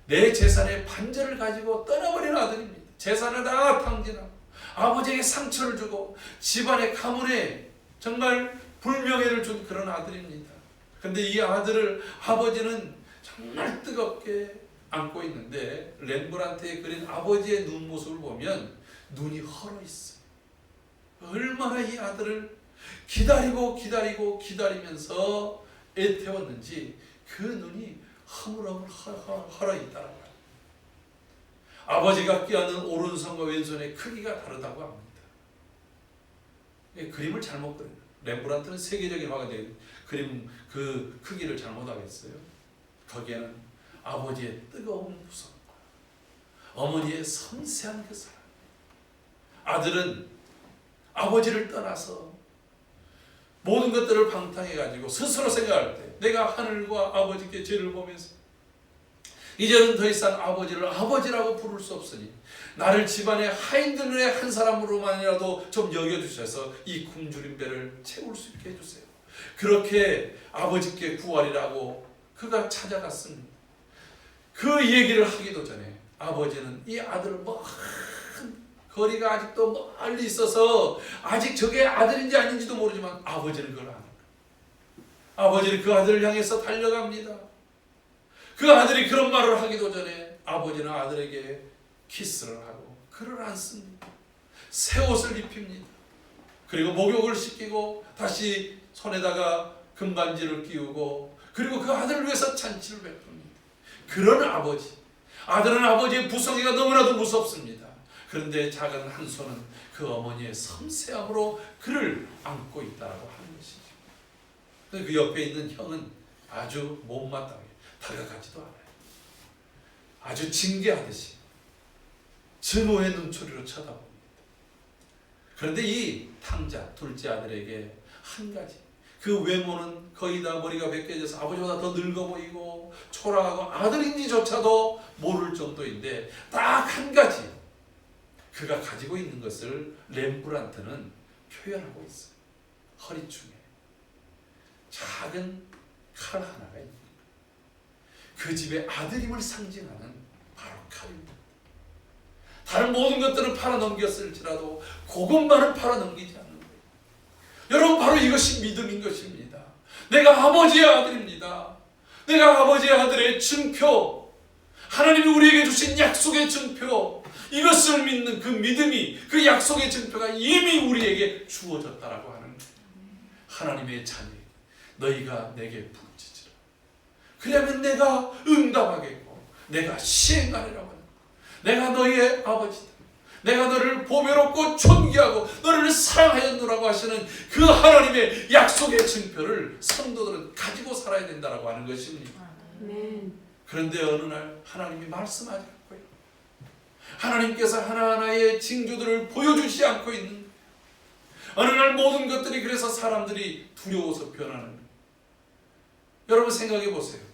내 재산의 반절을 가지고 떠나버린 아들입니다. 재산을 다 탕진하고 아버지에게 상처를 주고 집안의 가문에 정말 불명예를 준 그런 아들입니다. 그런데 이 아들을 아버지는 정말 뜨겁게 안고 있는데 렘브란트의 그린 아버지의 눈 모습을 보면 눈이 헐어 있어요. 얼마나 이 아들을 기다리면서 애태웠는지 그 눈이 허물허물 헐어 있다는 거예요. 아버지가 껴안는 오른손과 왼손의 크기가 다르다고 합니다. 그림을 잘못 그려요. 렘브란트는 세계적인 화가 된 그림 그 크기를 잘못하겠어요. 거기에는 아버지의 뜨거운 무섭과 어머니의 섬세한 그 사랑. 아들은 아버지를 떠나서 모든 것들을 방탕해가지고 스스로 생각할 때 내가 하늘과 아버지께 죄를 보면서 이제는 더 이상 아버지를 아버지라고 부를 수 없으니 나를 집안의 하인들 중에 한 사람으로만이라도 좀 여겨주셔서 이 굶주린 배를 채울 수 있게 해주세요. 그렇게 아버지께 구하리라고 그가 찾아갔습니다. 그 얘기를 하기도 전에 아버지는 이 아들을 거리가 아직도 멀리 있어서 아직 저게 아들인지 아닌지도 모르지만 아버지는 그걸 아는 거예요. 아버지는 그 아들을 향해서 달려갑니다. 그 아들이 그런 말을 하기도 전에 아버지는 아들에게 키스를 하고 그를 안습니다. 새 옷을 입힙니다. 그리고 목욕을 시키고 다시 손에다가 금반지를 끼우고 그리고 그 아들을 위해서 잔치를 베풉니다. 그런 아버지. 아들은 아버지의 부성애가 너무나도 무섭습니다. 그런데 작은 한 손은 그 어머니의 섬세함으로 그를 안고 있다고 하는 것이죠. 그 옆에 있는 형은 아주 못마땅해 다가가지도 않아요. 아주 징계하듯이 증오의 눈초리로 쳐다봅니다. 그런데 이 탕자 둘째 아들에게 한 가지, 그 외모는 거의 다 머리가 벗겨져서 아버지보다 더 늙어 보이고 초라하고 아들인지조차도 모를 정도인데 딱 한 가지 그가 가지고 있는 것을 렘브란트는 표현하고 있어요. 허리춤에 작은 칼 하나가 있는 거예요. 그 집의 아들임을 상징하는 바로 칼입니다. 다른 모든 것들은 팔아넘겼을지라도 그것만은 팔아넘기지 않는 거예요. 여러분, 바로 이것이 믿음인 것입니다. 내가 아버지의 아들입니다. 내가 아버지의 아들의 증표, 하나님이 우리에게 주신 약속의 증표, 이것을 믿는 그 믿음이, 그 약속의 증표가 이미 우리에게 주어졌다라고 하는 거예요. 하나님의 자녀, 너희가 내게 부르짖으라. 그러면 내가 응답하겠고 내가 시행하리라고 하는 거예요. 내가 너희의 아버지다. 내가 너를 보배롭고 존귀하고 너를 사랑하였노라고 하시는 그 하나님의 약속의 증표를 성도들은 가지고 살아야 된다라고 하는 것입니다. 그런데 어느 날 하나님이 말씀하지 않고요. 하나님께서 하나하나의 징조들을 보여주지 않고 있는 거예요. 어느 날 모든 것들이 그래서 사람들이 두려워서 변하는 거예요. 여러분 생각해 보세요.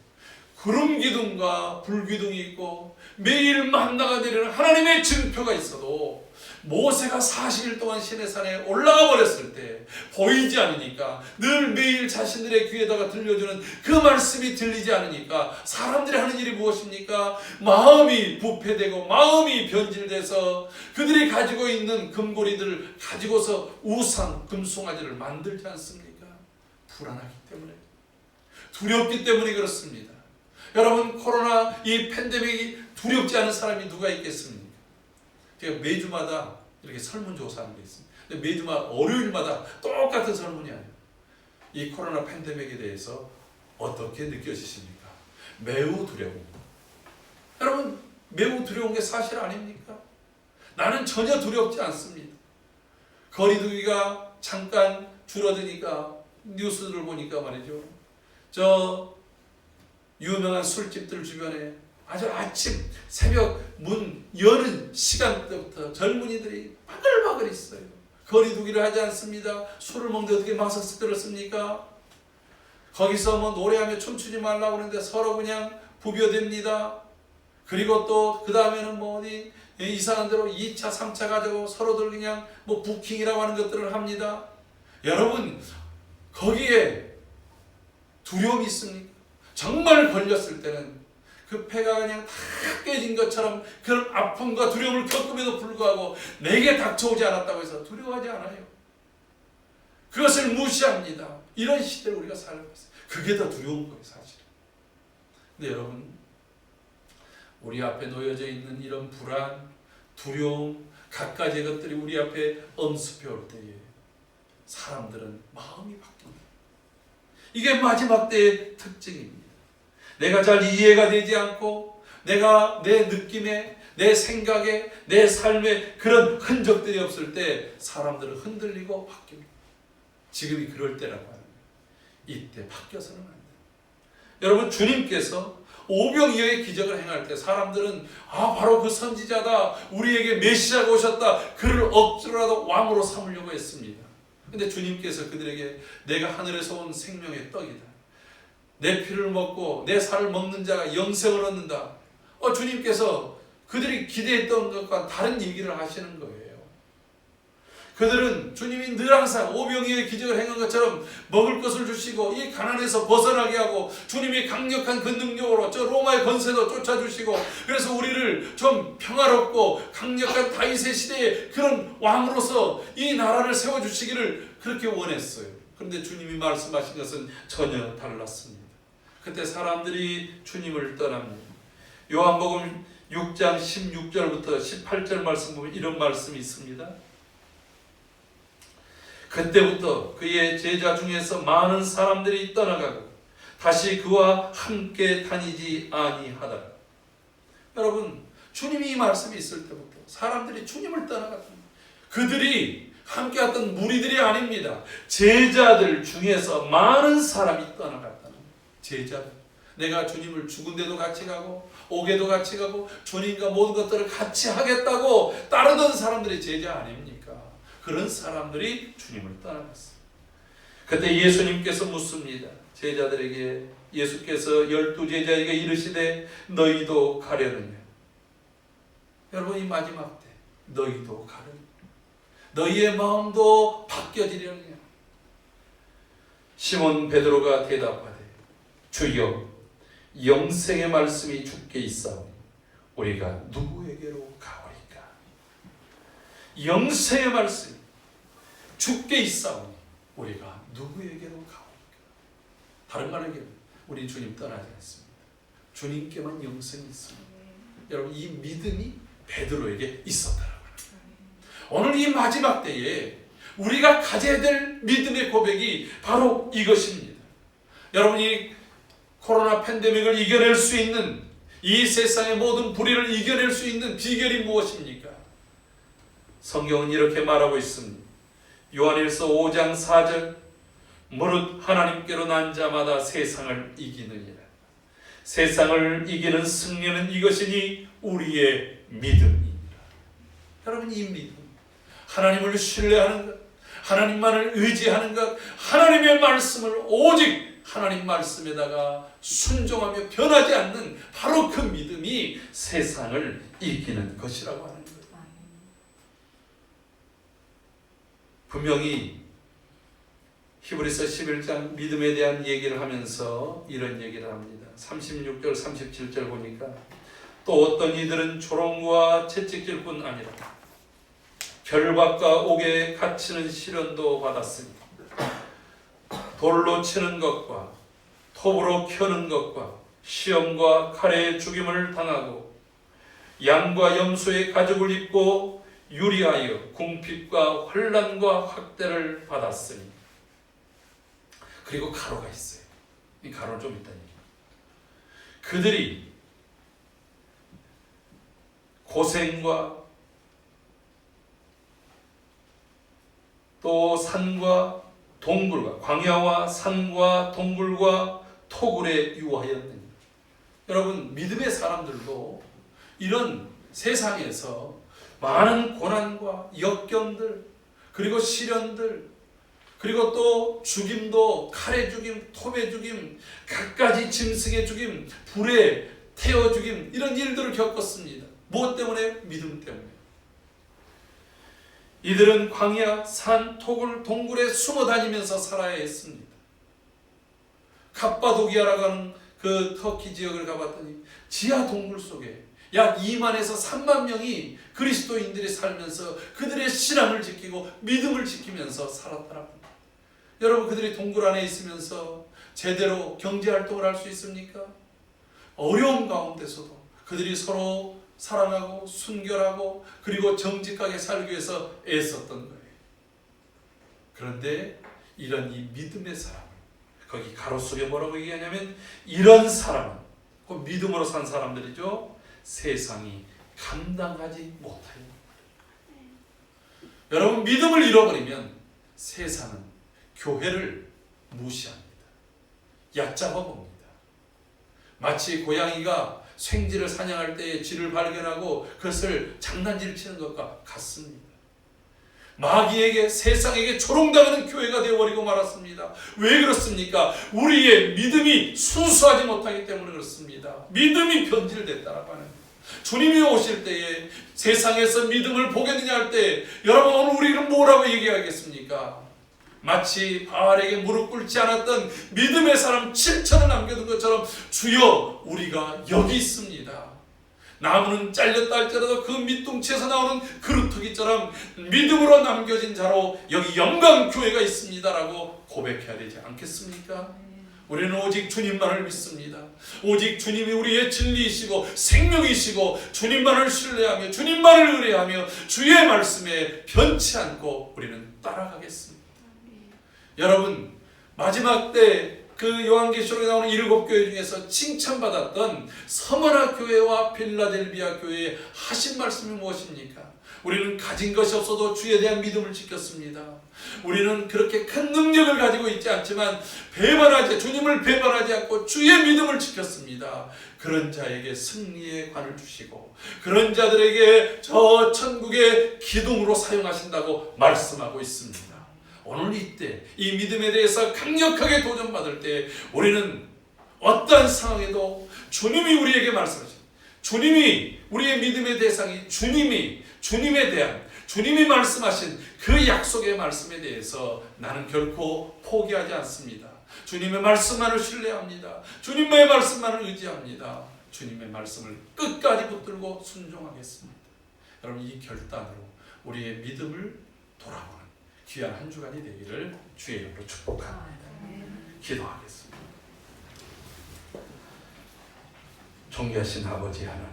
구름 기둥과 불 기둥이 있고 매일 만나가 내리는 하나님의 증표가 있어도 모세가 40일 동안 시내산에 올라가 버렸을 때 보이지 않으니까, 늘 매일 자신들의 귀에다가 들려주는 그 말씀이 들리지 않으니까 사람들이 하는 일이 무엇입니까? 마음이 부패되고 마음이 변질돼서 그들이 가지고 있는 금고리들을 가지고서 우상, 금송아지를 만들지 않습니까? 불안하기 때문에, 두렵기 때문에 그렇습니다. 여러분, 코로나 이 팬데믹이 두렵지 않은 사람이 누가 있겠습니까? 제가 매주마다 이렇게 설문조사하는 게 있습니다. 근데 매주마다 월요일마다 똑같은 설문이 아니에요. 이 코로나 팬데믹에 대해서 어떻게 느껴지십니까? 매우 두려웁니다. 여러분, 매우 두려운 게 사실 아닙니까? 나는 전혀 두렵지 않습니다. 거리두기가 잠깐 줄어드니까 뉴스를 보니까 말이죠. 저 유명한 술집들 주변에 아주 아침 새벽 문 여는 시간대부터 젊은이들이 바글바글 있어요. 거리두기를 하지 않습니다. 술을 먹는데 어떻게 마스크 들었습니까? 거기서 뭐 노래하며 춤추지 말라고 그러는데 서로 그냥 부벼댑니다. 그리고 또 그 다음에는 뭐 어디 이상한 대로 2차 3차 가지고 서로들 그냥 뭐 부킹이라고 하는 것들을 합니다. 여러분, 거기에 두려움이 있습니까? 정말 걸렸을 때는 그 폐가 그냥 다 깨진 것처럼 그런 아픔과 두려움을 겪음에도 불구하고 내게 닥쳐오지 않았다고 해서 두려워하지 않아요. 그것을 무시합니다. 이런 시대를 우리가 살고 있어요. 그게 더 두려운 거예요, 사실은. 근데 여러분, 우리 앞에 놓여져 있는 이런 불안, 두려움, 갖가지 것들이 우리 앞에 엄습해 올 때에 사람들은 마음이 바뀝니다. 이게 마지막 때의 특징입니다. 내가 잘 이해가 되지 않고 내가 내 느낌에, 내 생각에, 내 삶에 그런 흔적들이 없을 때 사람들은 흔들리고 바뀝니다. 지금이 그럴 때라고 하는 거예요. 이때 바뀌어서는 안 돼요. 여러분, 주님께서 오병이어의 기적을 행할 때 사람들은 바로 그 선지자다, 우리에게 메시아가 오셨다, 그를 억지로라도 왕으로 삼으려고 했습니다. 근데 주님께서 그들에게 내가 하늘에서 온 생명의 떡이다, 내 피를 먹고 내 살을 먹는 자가 영생을 얻는다. 주님께서 그들이 기대했던 것과 다른 얘기를 하시는 거예요. 그들은 주님이 늘 항상 오병이어의 기적을 행한 것처럼 먹을 것을 주시고 이 가난에서 벗어나게 하고 주님이 강력한 그 능력으로 저 로마의 권세도 쫓아주시고 그래서 우리를 좀 평화롭고 강력한 다윗의 시대의 그런 왕으로서 이 나라를 세워주시기를 그렇게 원했어요. 그런데 주님이 말씀하신 것은 전혀 달랐습니다. 그때 사람들이 주님을 떠납니다. 요한복음 6장 16절부터 18절 말씀 보면 이런 말씀이 있습니다. 그때부터 그의 제자 중에서 많은 사람들이 떠나가고 다시 그와 함께 다니지 아니하더라. 여러분, 주님이 이 말씀이 있을 때부터 사람들이 주님을 떠나갔다. 그들이 함께 왔던 무리들이 아닙니다. 제자들 중에서 많은 사람이 떠나갔다는 제자들. 내가 주님을 죽은 데도 같이 가고 오게도 같이 가고 주님과 모든 것들을 같이 하겠다고 따르던 사람들이 제자 아닙니까? 그런 사람들이 주님을 떠나갔어요. 그때 예수님께서 묻습니다. 제자들에게 예수께서 12제자에게 이르시되 너희도 가려느냐? 여러분, 이 마지막 때 너희도 가려느냐? 너희의 마음도 바뀌어지려느냐? 시몬 베드로가 대답하되 주여, 영생의 말씀이 주께 있사오니 우리가 누구에게로 가오리까? 영생의 말씀이 주께 있사오니 우리가 누구에게로 가오리까? 다른 말로 얘기하면 우리 주님 떠나지 않습니다. 주님께만 영생이 있습니다. 여러분, 이 믿음이 베드로에게 있었더라고요. 오늘 이 마지막 때에 우리가 가져야 될 믿음의 고백이 바로 이것입니다. 여러분이 코로나 팬데믹을 이겨낼 수 있는, 이 세상의 모든 불의를 이겨낼 수 있는 비결이 무엇입니까? 성경은 이렇게 말하고 있습니다. 요한일서 5장 4절 무릇 하나님께로 난 자마다 세상을 이기느니라. 세상을 이기는 승리는 이것이니 우리의 믿음이니라. 여러분, 이 믿음, 하나님을 신뢰하는 것, 하나님만을 의지하는 것, 하나님의 말씀을 오직 하나님 말씀에다가 순종하며 변하지 않는 바로 그 믿음이 세상을 이기는 것이라고 하는 거예요. 분명히 히브리서 11장 믿음에 대한 얘기를 하면서 이런 얘기를 합니다. 36절 37절 보니까 또 어떤 이들은 조롱과 채찍질 뿐 아니라 결박과 옥에 갇히는 시련도 받았으니 돌로 치는 것과 톱으로 켜는 것과 시험과 칼에 죽임을 당하고 양과 염소의 가죽을 입고 유리하여 궁핍과 환난과 학대를 받았으니. 그리고 가로가 있어요. 이 가로는 좀 있다는 얘기예요. 그들이 고생과 또 산과 동굴과 광야와 산과 동굴과 토굴에 유하였느니라. 여러분, 믿음의 사람들도 이런 세상에서 많은 고난과 역경들, 그리고 시련들, 그리고 또 죽임도 칼의 죽임, 톱의 죽임, 갖가지 짐승의 죽임, 불에 태워 죽임, 이런 일들을 겪었습니다. 무엇 때문에? 믿음 때문에. 이들은 광야, 산, 토굴, 동굴에 숨어 다니면서 살아야 했습니다. 갑바도기아라고 하는 그 터키 지역을 가봤더니 지하 동굴 속에 약 2만에서 3만 명이 그리스도인들이 살면서 그들의 신앙을 지키고 믿음을 지키면서 살았더라고요. 여러분, 그들이 동굴 안에 있으면서 제대로 경제활동을 할 수 있습니까? 어려운 가운데서도 그들이 서로 사랑하고 순결하고 그리고 정직하게 살기 위해서 애썼던 거예요. 그런데 이런 이 믿음의 사람, 거기 가로 속에 뭐라고 얘기하냐면 이런 사람은 그 믿음으로 산 사람들이죠. 세상이 감당하지 못하요. 여러분, 믿음을 잃어버리면 세상은 교회를 무시합니다. 얕잡아 봅니다. 마치 고양이가 생쥐를 사냥할 때에 쥐를 발견하고 그것을 장난질 치는 것과 같습니다. 마귀에게, 세상에게 조롱당하는 교회가 되어버리고 말았습니다. 왜 그렇습니까? 우리의 믿음이 순수하지 못하기 때문에 그렇습니다. 믿음이 변질됐다라고 하는 거예요. 주님이 오실 때에 세상에서 믿음을 보겠느냐 할 때 여러분, 오늘 우리는 뭐라고 얘기하겠습니까? 마치 바알에게 무릎 꿇지 않았던 믿음의 사람 7천을 남겨둔 것처럼 주여, 우리가 여기 있습니다. 나무는 잘렸다 할지라도 그 밑둥치에서 나오는 그루터기처럼 믿음으로 남겨진 자로 여기 영광교회가 있습니다라고 고백해야 되지 않겠습니까? 우리는 오직 주님만을 믿습니다. 오직 주님이 우리의 진리이시고 생명이시고 주님만을 신뢰하며 주님만을 의뢰하며 주의 말씀에 변치 않고 우리는 따라가겠습니다. 여러분, 마지막 때 그 요한계시록에 나오는 7교회 중에서 칭찬받았던 서머나 교회와 필라델비아 교회의 하신 말씀이 무엇입니까? 우리는 가진 것이 없어도 주에 대한 믿음을 지켰습니다. 우리는 그렇게 큰 능력을 가지고 있지 않지만 주님을 배반하지 않고 주의 믿음을 지켰습니다. 그런 자에게 승리의 관을 주시고 그런 자들에게 저 천국의 기둥으로 사용하신다고 말씀하고 있습니다. 오늘 이때 이 믿음에 대해서 강력하게 도전받을 때 우리는 어떠한 상황에도 주님이 우리에게 말씀하신, 주님이 우리의 믿음의 대상이 주님이 말씀하신 그 약속의 말씀에 대해서 나는 결코 포기하지 않습니다. 주님의 말씀만을 신뢰합니다. 주님의 말씀만을 의지합니다. 주님의 말씀을 끝까지 붙들고 순종하겠습니다. 여러분, 이 결단으로 우리의 믿음을 돌아보는 귀한 한 주간이 되기를 주의 이름으로 축복합니다. 기도하겠습니다. 존귀하신 아버지 하나님,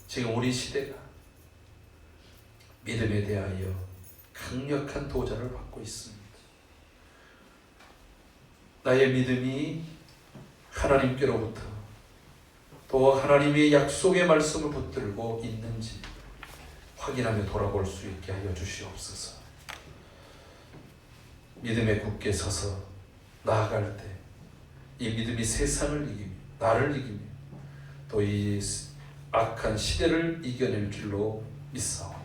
지금 우리 시대가 믿음에 대하여 강력한 도전을 받고 있습니다. 나의 믿음이 하나님께로부터 또 하나님의 약속의 말씀을 붙들고 있는지 확인하며 돌아볼 수 있게 하여 주시옵소서. 믿음에 굳게 서서 나아갈 때 이 믿음이 세상을 이기며 나를 이기며 또 이 악한 시대를 이겨낼 줄로 믿사오니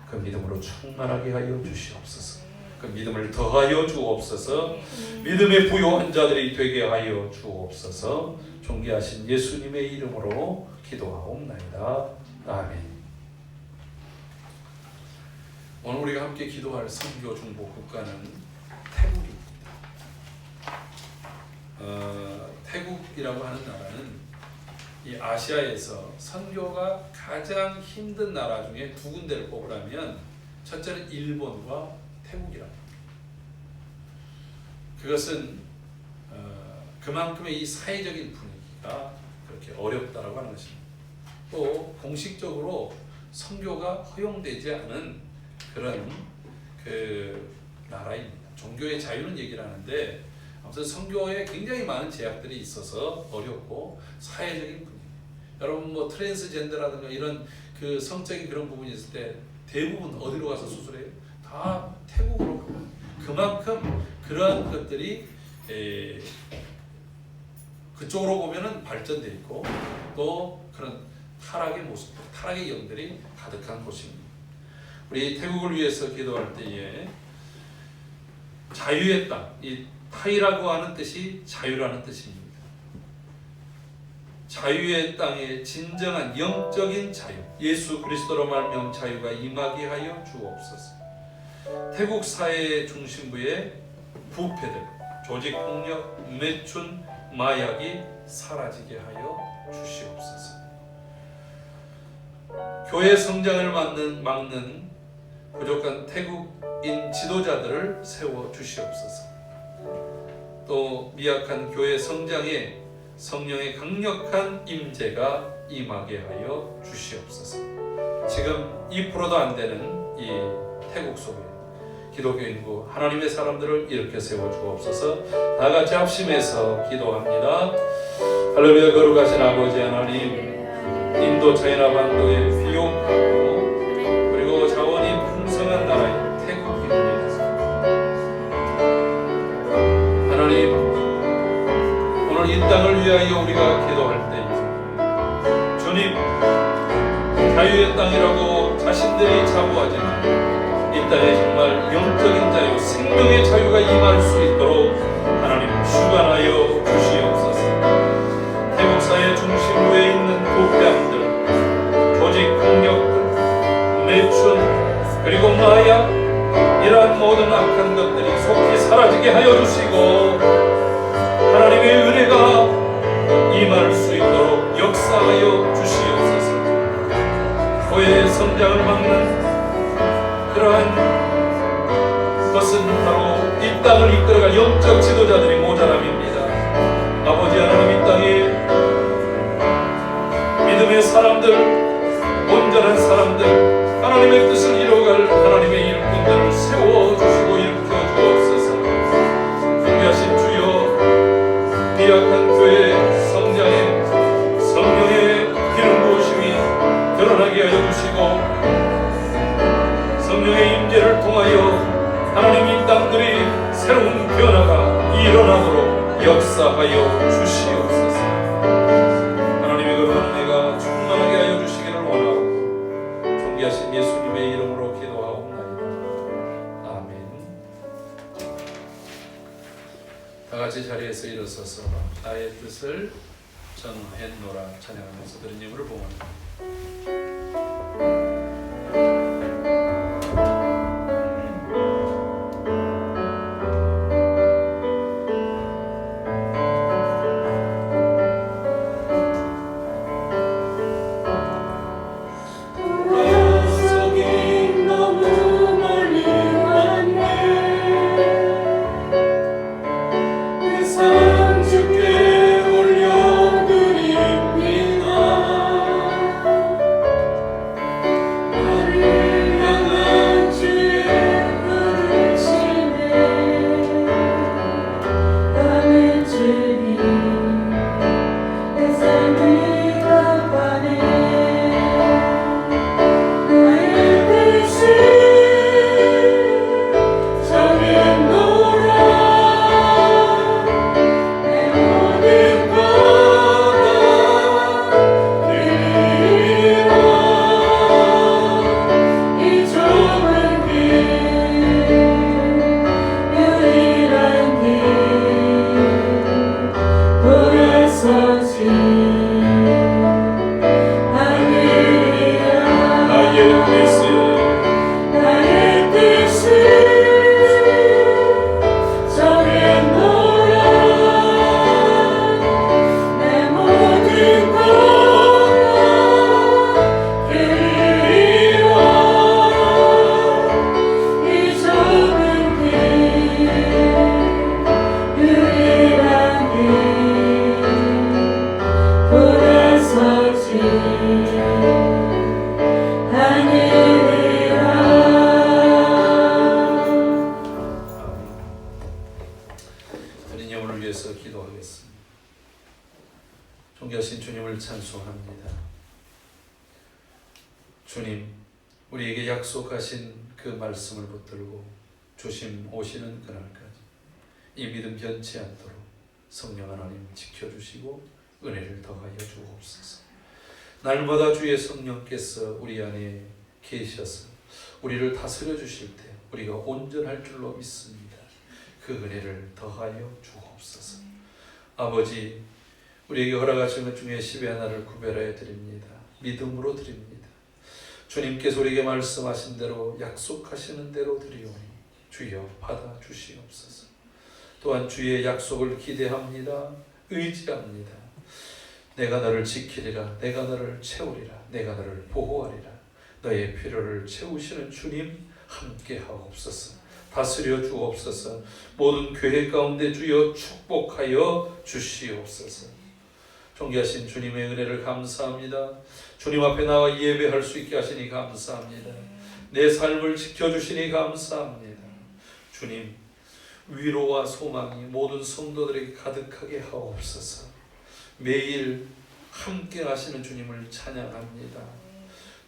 그 믿음으로 충만하게 하여 주시옵소서. 그 믿음을 더하여 주옵소서. 믿음의 부요한 자들이 되게 하여 주옵소서. 존귀하신 예수님의 이름으로 기도하옵나이다. 아멘. 오늘 우리가 함께 기도할 선교 중보 국가는 태국입니다. 태국이라고 하는 나라는 이 아시아에서 선교가 가장 힘든 나라 중에 두 군데를 꼽으라면 첫째는 일본과 태국이라고 합니다. 그것은 그만큼의 이 사회적인 분위기가 그렇게 어렵다라고 하는 것입니다. 또 공식적으로 선교가 허용되지 않은 그런 그 나라입니다. 종교의 자유는 얘기를 하는데 아무튼 선교에 굉장히 많은 제약들이 있어서 어렵고 사회적인 분위기. 여러분 뭐 트랜스젠더라든가 이런 그 성적인 그런 부분이 있을 때 대부분 어디로 가서 수술해요? 다 태국으로 가요. 그만큼 그런 것들이 그쪽으로 보면은 발전돼 있고 또 그런 타락의 모습, 타락의 영들이 가득한 곳입니다. 우리 태국을 위해서 기도할 때에 자유의 땅, 이 타이라고 하는 뜻이 자유라는 뜻입니다. 자유의 땅에 진정한 영적인 자유, 예수 그리스도로 말미암은 자유가 임하게 하여 주옵소서. 태국 사회의 중심부에 부패들, 조직폭력, 매춘, 마약이 사라지게 하여 주시옵소서. 교회 성장을 막는 부족한 태국인 지도자들을 세워 주시옵소서. 또 미약한 교회 성장에 성령의 강력한 임재가 임하게 하여 주시옵소서. 지금 2%도 안 되는 이 태국 속에 기독교 인구 하나님의 사람들을 이렇게 세워 주옵소서. 다 같이 합심해서 기도합니다. 할렐루야. 거룩하신 아버지 하나님, 인도 차이나 반도의 비옥하고 그리고 자원이 풍성한 나라인 태국입니다. 하나님, 오늘 이 땅을 위하여 우리가 기도할 때 주님, 자유의 땅이라고 자신들이 자부하지만 이 땅에 정말 영적인 자유, 생명의 자유가 임할 수 있도록 하나님 주관하여 주시옵소서. 태국 사회 중심부에 있는 부패함들, 조직 폭력들, 매춘, 그리고 마약, 이러한 모든 악한 것들이 속히 사라지게 하여 주시고 하나님의 은혜가 임할 수 있도록 역사하여 주시옵소서. 교회의 성장을 막는 그러한 것은 바로 이 땅을 이끌어갈 영적 지도자들이 모자람입니다. 아버지 하나님, 이 땅에 믿음의 사람들, 온전한 사람들, 하나님의 뜻을 이루어갈 하나님의 일꾼들을 세워주시고 일으켜 주옵소서. 존귀하신 주여, 미약한 교회 성장에 성령의 기름 부으심이 드러나게 하여 주시고 성령의 임재를 통하여 하나님 이 땅들이 새로운 변화가 일어나도록 역사하여 주시옵소서. 하나님의 거룩한 은혜가 충만하게 하여 주시기를 원하고 존귀하신 예수님의 이름으로 기도하옵나이다. 아멘. 다 같이 자리에서 일어서서 나의 뜻을 전했노라 찬양하면서 드린 예물을 봉헌합니다. 존귀하신 주님을 찬송합니다. 주님, 우리에게 약속하신 그 말씀을 붙들고 주심 오시는 그날까지 이 믿음 변치 않도록 성령 하나님 지켜주시고 은혜를 더하여 주옵소서. 날마다 주의 성령께서 우리 안에 계셔서 우리를 다스려 주실 때 우리가 온전할 줄로 믿습니다. 그 은혜를 더하여 주옵소서. 아버지, 우리에게 허락하신 것 중에 10의 하나를 구별하여 드립니다. 믿음으로 드립니다. 주님께서 우리에게 말씀하신 대로 약속하시는 대로 드리오니 주여 받아 주시옵소서. 또한 주의 약속을 기대합니다. 의지합니다. 내가 너를 지키리라. 내가 너를 채우리라. 내가 너를 보호하리라. 너의 필요를 채우시는 주님 함께 하옵소서. 다스려 주옵소서. 모든 교회 가운데 주여 축복하여 주시옵소서. 존귀하신 주님의 은혜를 감사합니다. 주님 앞에 나와 예배할 수 있게 하시니 감사합니다. 내 삶을 지켜주시니 감사합니다. 주님, 위로와 소망이 모든 성도들에게 가득하게 하옵소서. 매일 함께 하시는 주님을 찬양합니다.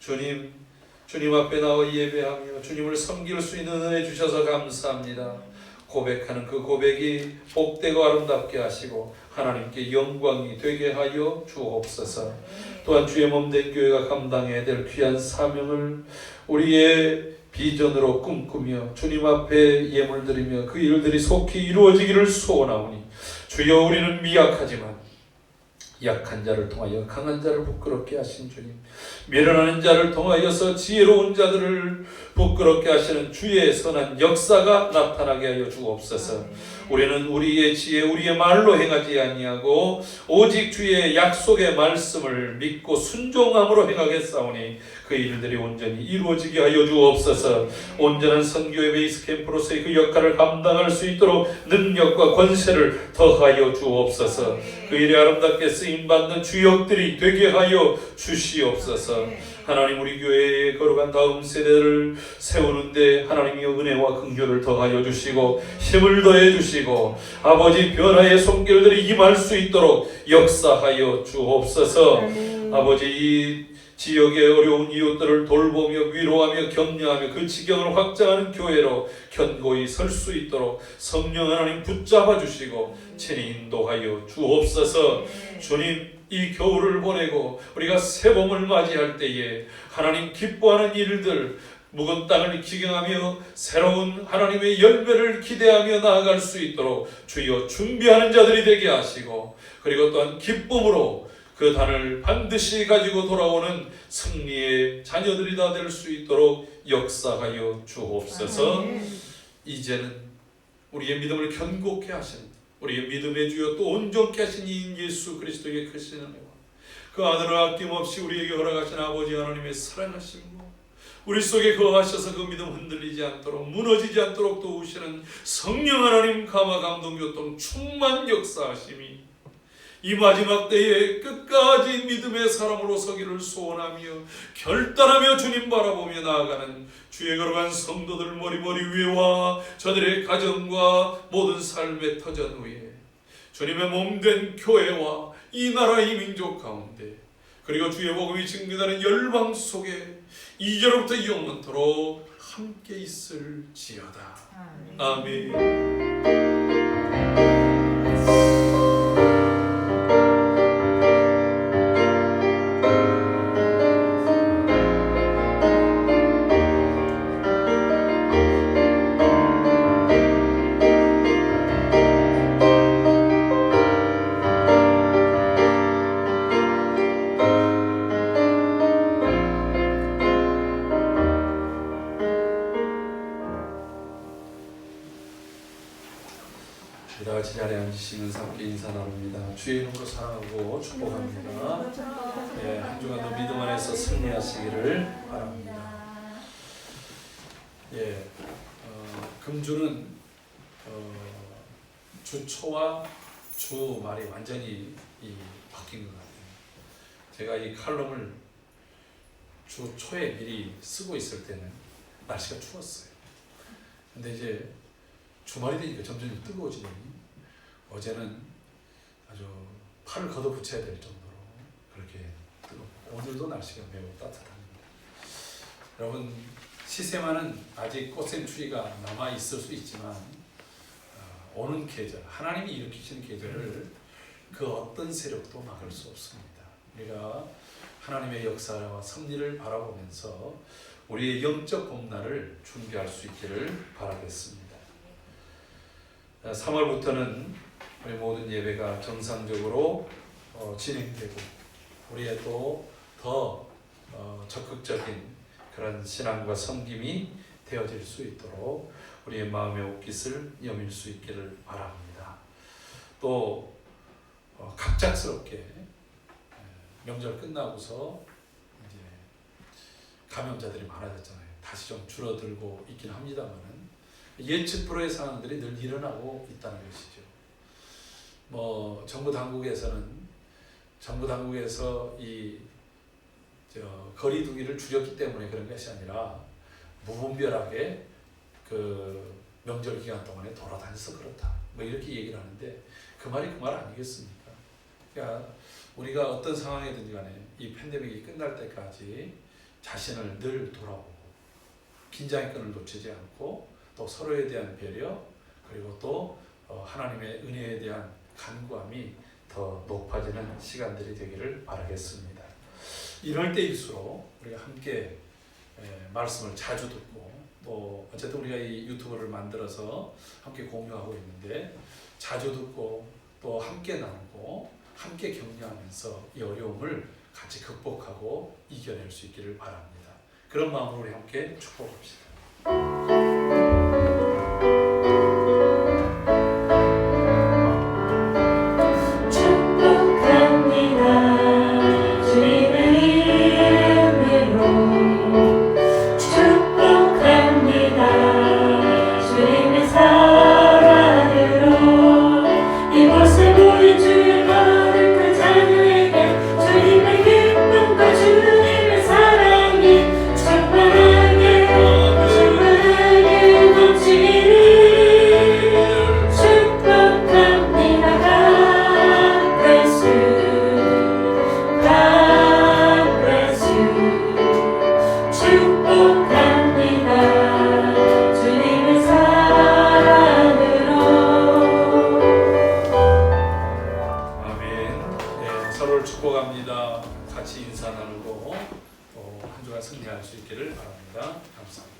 주님 앞에 나와 예배하며 주님을 섬길 수 있는 은혜 주셔서 감사합니다. 고백하는 그 고백이 복되고 아름답게 하시고 하나님께 영광이 되게 하여 주옵소서. 또한 주의 몸된 교회가 감당해야 될 귀한 사명을 우리의 비전으로 꿈꾸며 주님 앞에 예물드리며 그 일들이 속히 이루어지기를 소원하오니 주여, 우리는 미약하지만 약한 자를 통하여 강한 자를 부끄럽게 하신 주님, 미련한 자를 통하여서 지혜로운 자들을 부끄럽게 하시는 주의 선한 역사가 나타나게 하여 주옵소서. 우리는 우리의 지혜, 우리의 말로 행하지 아니하고 오직 주의 약속의 말씀을 믿고 순종함으로 행하겠사오니 그 일들이 온전히 이루어지게 하여 주옵소서. 온전한 선교의 베이스 캠프로서의 그 역할을 감당할 수 있도록 능력과 권세를 더하여 주옵소서. 그 일에 아름답게 쓰임받는 주역들이 되게 하여 주시옵소서. 하나님, 우리 교회에 걸어간 다음 세대를 세우는데 하나님의 은혜와 긍휼을 더하여 주시고 힘을 더해 주시고 아버지 변화의 손길들이 임할 수 있도록 역사하여 주옵소서. 아버지, 이 지역의 어려운 이웃들을 돌보며 위로하며 격려하며 그 지경을 확장하는 교회로 견고히 설 수 있도록 성령 하나님 붙잡아 주시고 친히 인도하여 주옵소서. 주님, 이 겨울을 보내고 우리가 새봄을 맞이할 때에 하나님 기뻐하는 일들, 묵은 땅을 기경하며 새로운 하나님의 열매를 기대하며 나아갈 수 있도록 주여 준비하는 자들이 되게 하시고, 그리고 또한 기쁨으로 그 단을 반드시 가지고 돌아오는 승리의 자녀들이 다 될 수 있도록 역사하여 주옵소서. 이제는 우리의 믿음을 견고케 하시는 우리의 믿음의 주여 또 온전케 하신 이 예수 그리스도의 크신 은혜와 그 아들을 아낌없이 우리에게 허락하신 아버지 하나님의 사랑하심과 우리 속에 거하셔서 그 믿음 흔들리지 않도록 무너지지 않도록 도우시는 성령 하나님 감화 감동 교통 충만 역사하심이 이 마지막 때에 끝까지 믿음의 사람으로 서기를 소원하며 결단하며 주님 바라보며 나아가는 주의 거룩한 성도들 머리머리 위에와 저들의 가정과 모든 삶의 터전 위에 주님의 몸된 교회와 이 나라 이 민족 가운데 그리고 주의 복음이 증거되는 열방 속에 이제로부터 영원토록 함께 있을지어다. 아멘. 다 같이 자리에 앉으시면서 함께 인사 나눕니다. 주의 이름으로 사랑하고 축복합니다. 예, 한 주간도 믿음 안에서 승리하시기를 바랍니다. 예, 금주는 주 초와 주 말이 완전히 바뀐 것 같아요. 제가 이 칼럼을 주 초에 미리 쓰고 있을 때는 날씨가 추웠어요. 근데 이제 주말이 되니까 점점 뜨거워지더니 어제는 아주 팔을 걷어붙여야 될 정도로 그렇게 뜨겁고 오늘도 날씨가 매우 따뜻합니다. 여러분, 시세마는 아직 꽃샘추위가 남아있을 수 있지만 오는 계절, 하나님이 일으키시는 계절을 그 어떤 세력도 막을 수 없습니다. 우리가 하나님의 역사와 섭리를 바라보면서 우리의 영적 봄날을 준비할 수 있기를 바라겠습니다. 3월부터는 우리 모든 예배가 정상적으로 진행되고 우리의 또 더 적극적인 그런 신앙과 섬김이 되어질 수 있도록 우리의 마음의 옷깃을 여밀 수 있기를 바랍니다. 또 갑작스럽게 명절 끝나고서 이제 감염자들이 많아졌잖아요. 다시 좀 줄어들고 있긴 합니다만은 예측 불허의 상황들이 늘 일어나고 있다는 것이죠. 뭐 정부 당국에서 이 거리두기를 줄였기 때문에 그런 것이 아니라 무분별하게 그 명절 기간 동안에 돌아다녀서 그렇다. 뭐 이렇게 얘기를 하는데 그 말이 그 말 아니겠습니까? 그러니까 우리가 어떤 상황이든지 간에 이 팬데믹이 끝날 때까지 자신을 늘 돌아보고 긴장의 끈을 놓치지 않고 또 서로에 대한 배려 그리고 또 하나님의 은혜에 대한 간구함이 더 높아지는 시간들이 되기를 바라겠습니다. 이럴 때일수록 우리가 함께 말씀을 자주 듣고 또 어쨌든 우리가 이 유튜브를 만들어서 함께 공유하고 있는데 자주 듣고 또 함께 나누고 함께 격려하면서 이 어려움을 같이 극복하고 이겨낼 수 있기를 바랍니다. 그런 마음으로 우리 함께 축복합시다. 서로를 축복합니다. 같이 인사 나누고 또 한 주간 승리할 수 있기를 바랍니다. 감사합니다.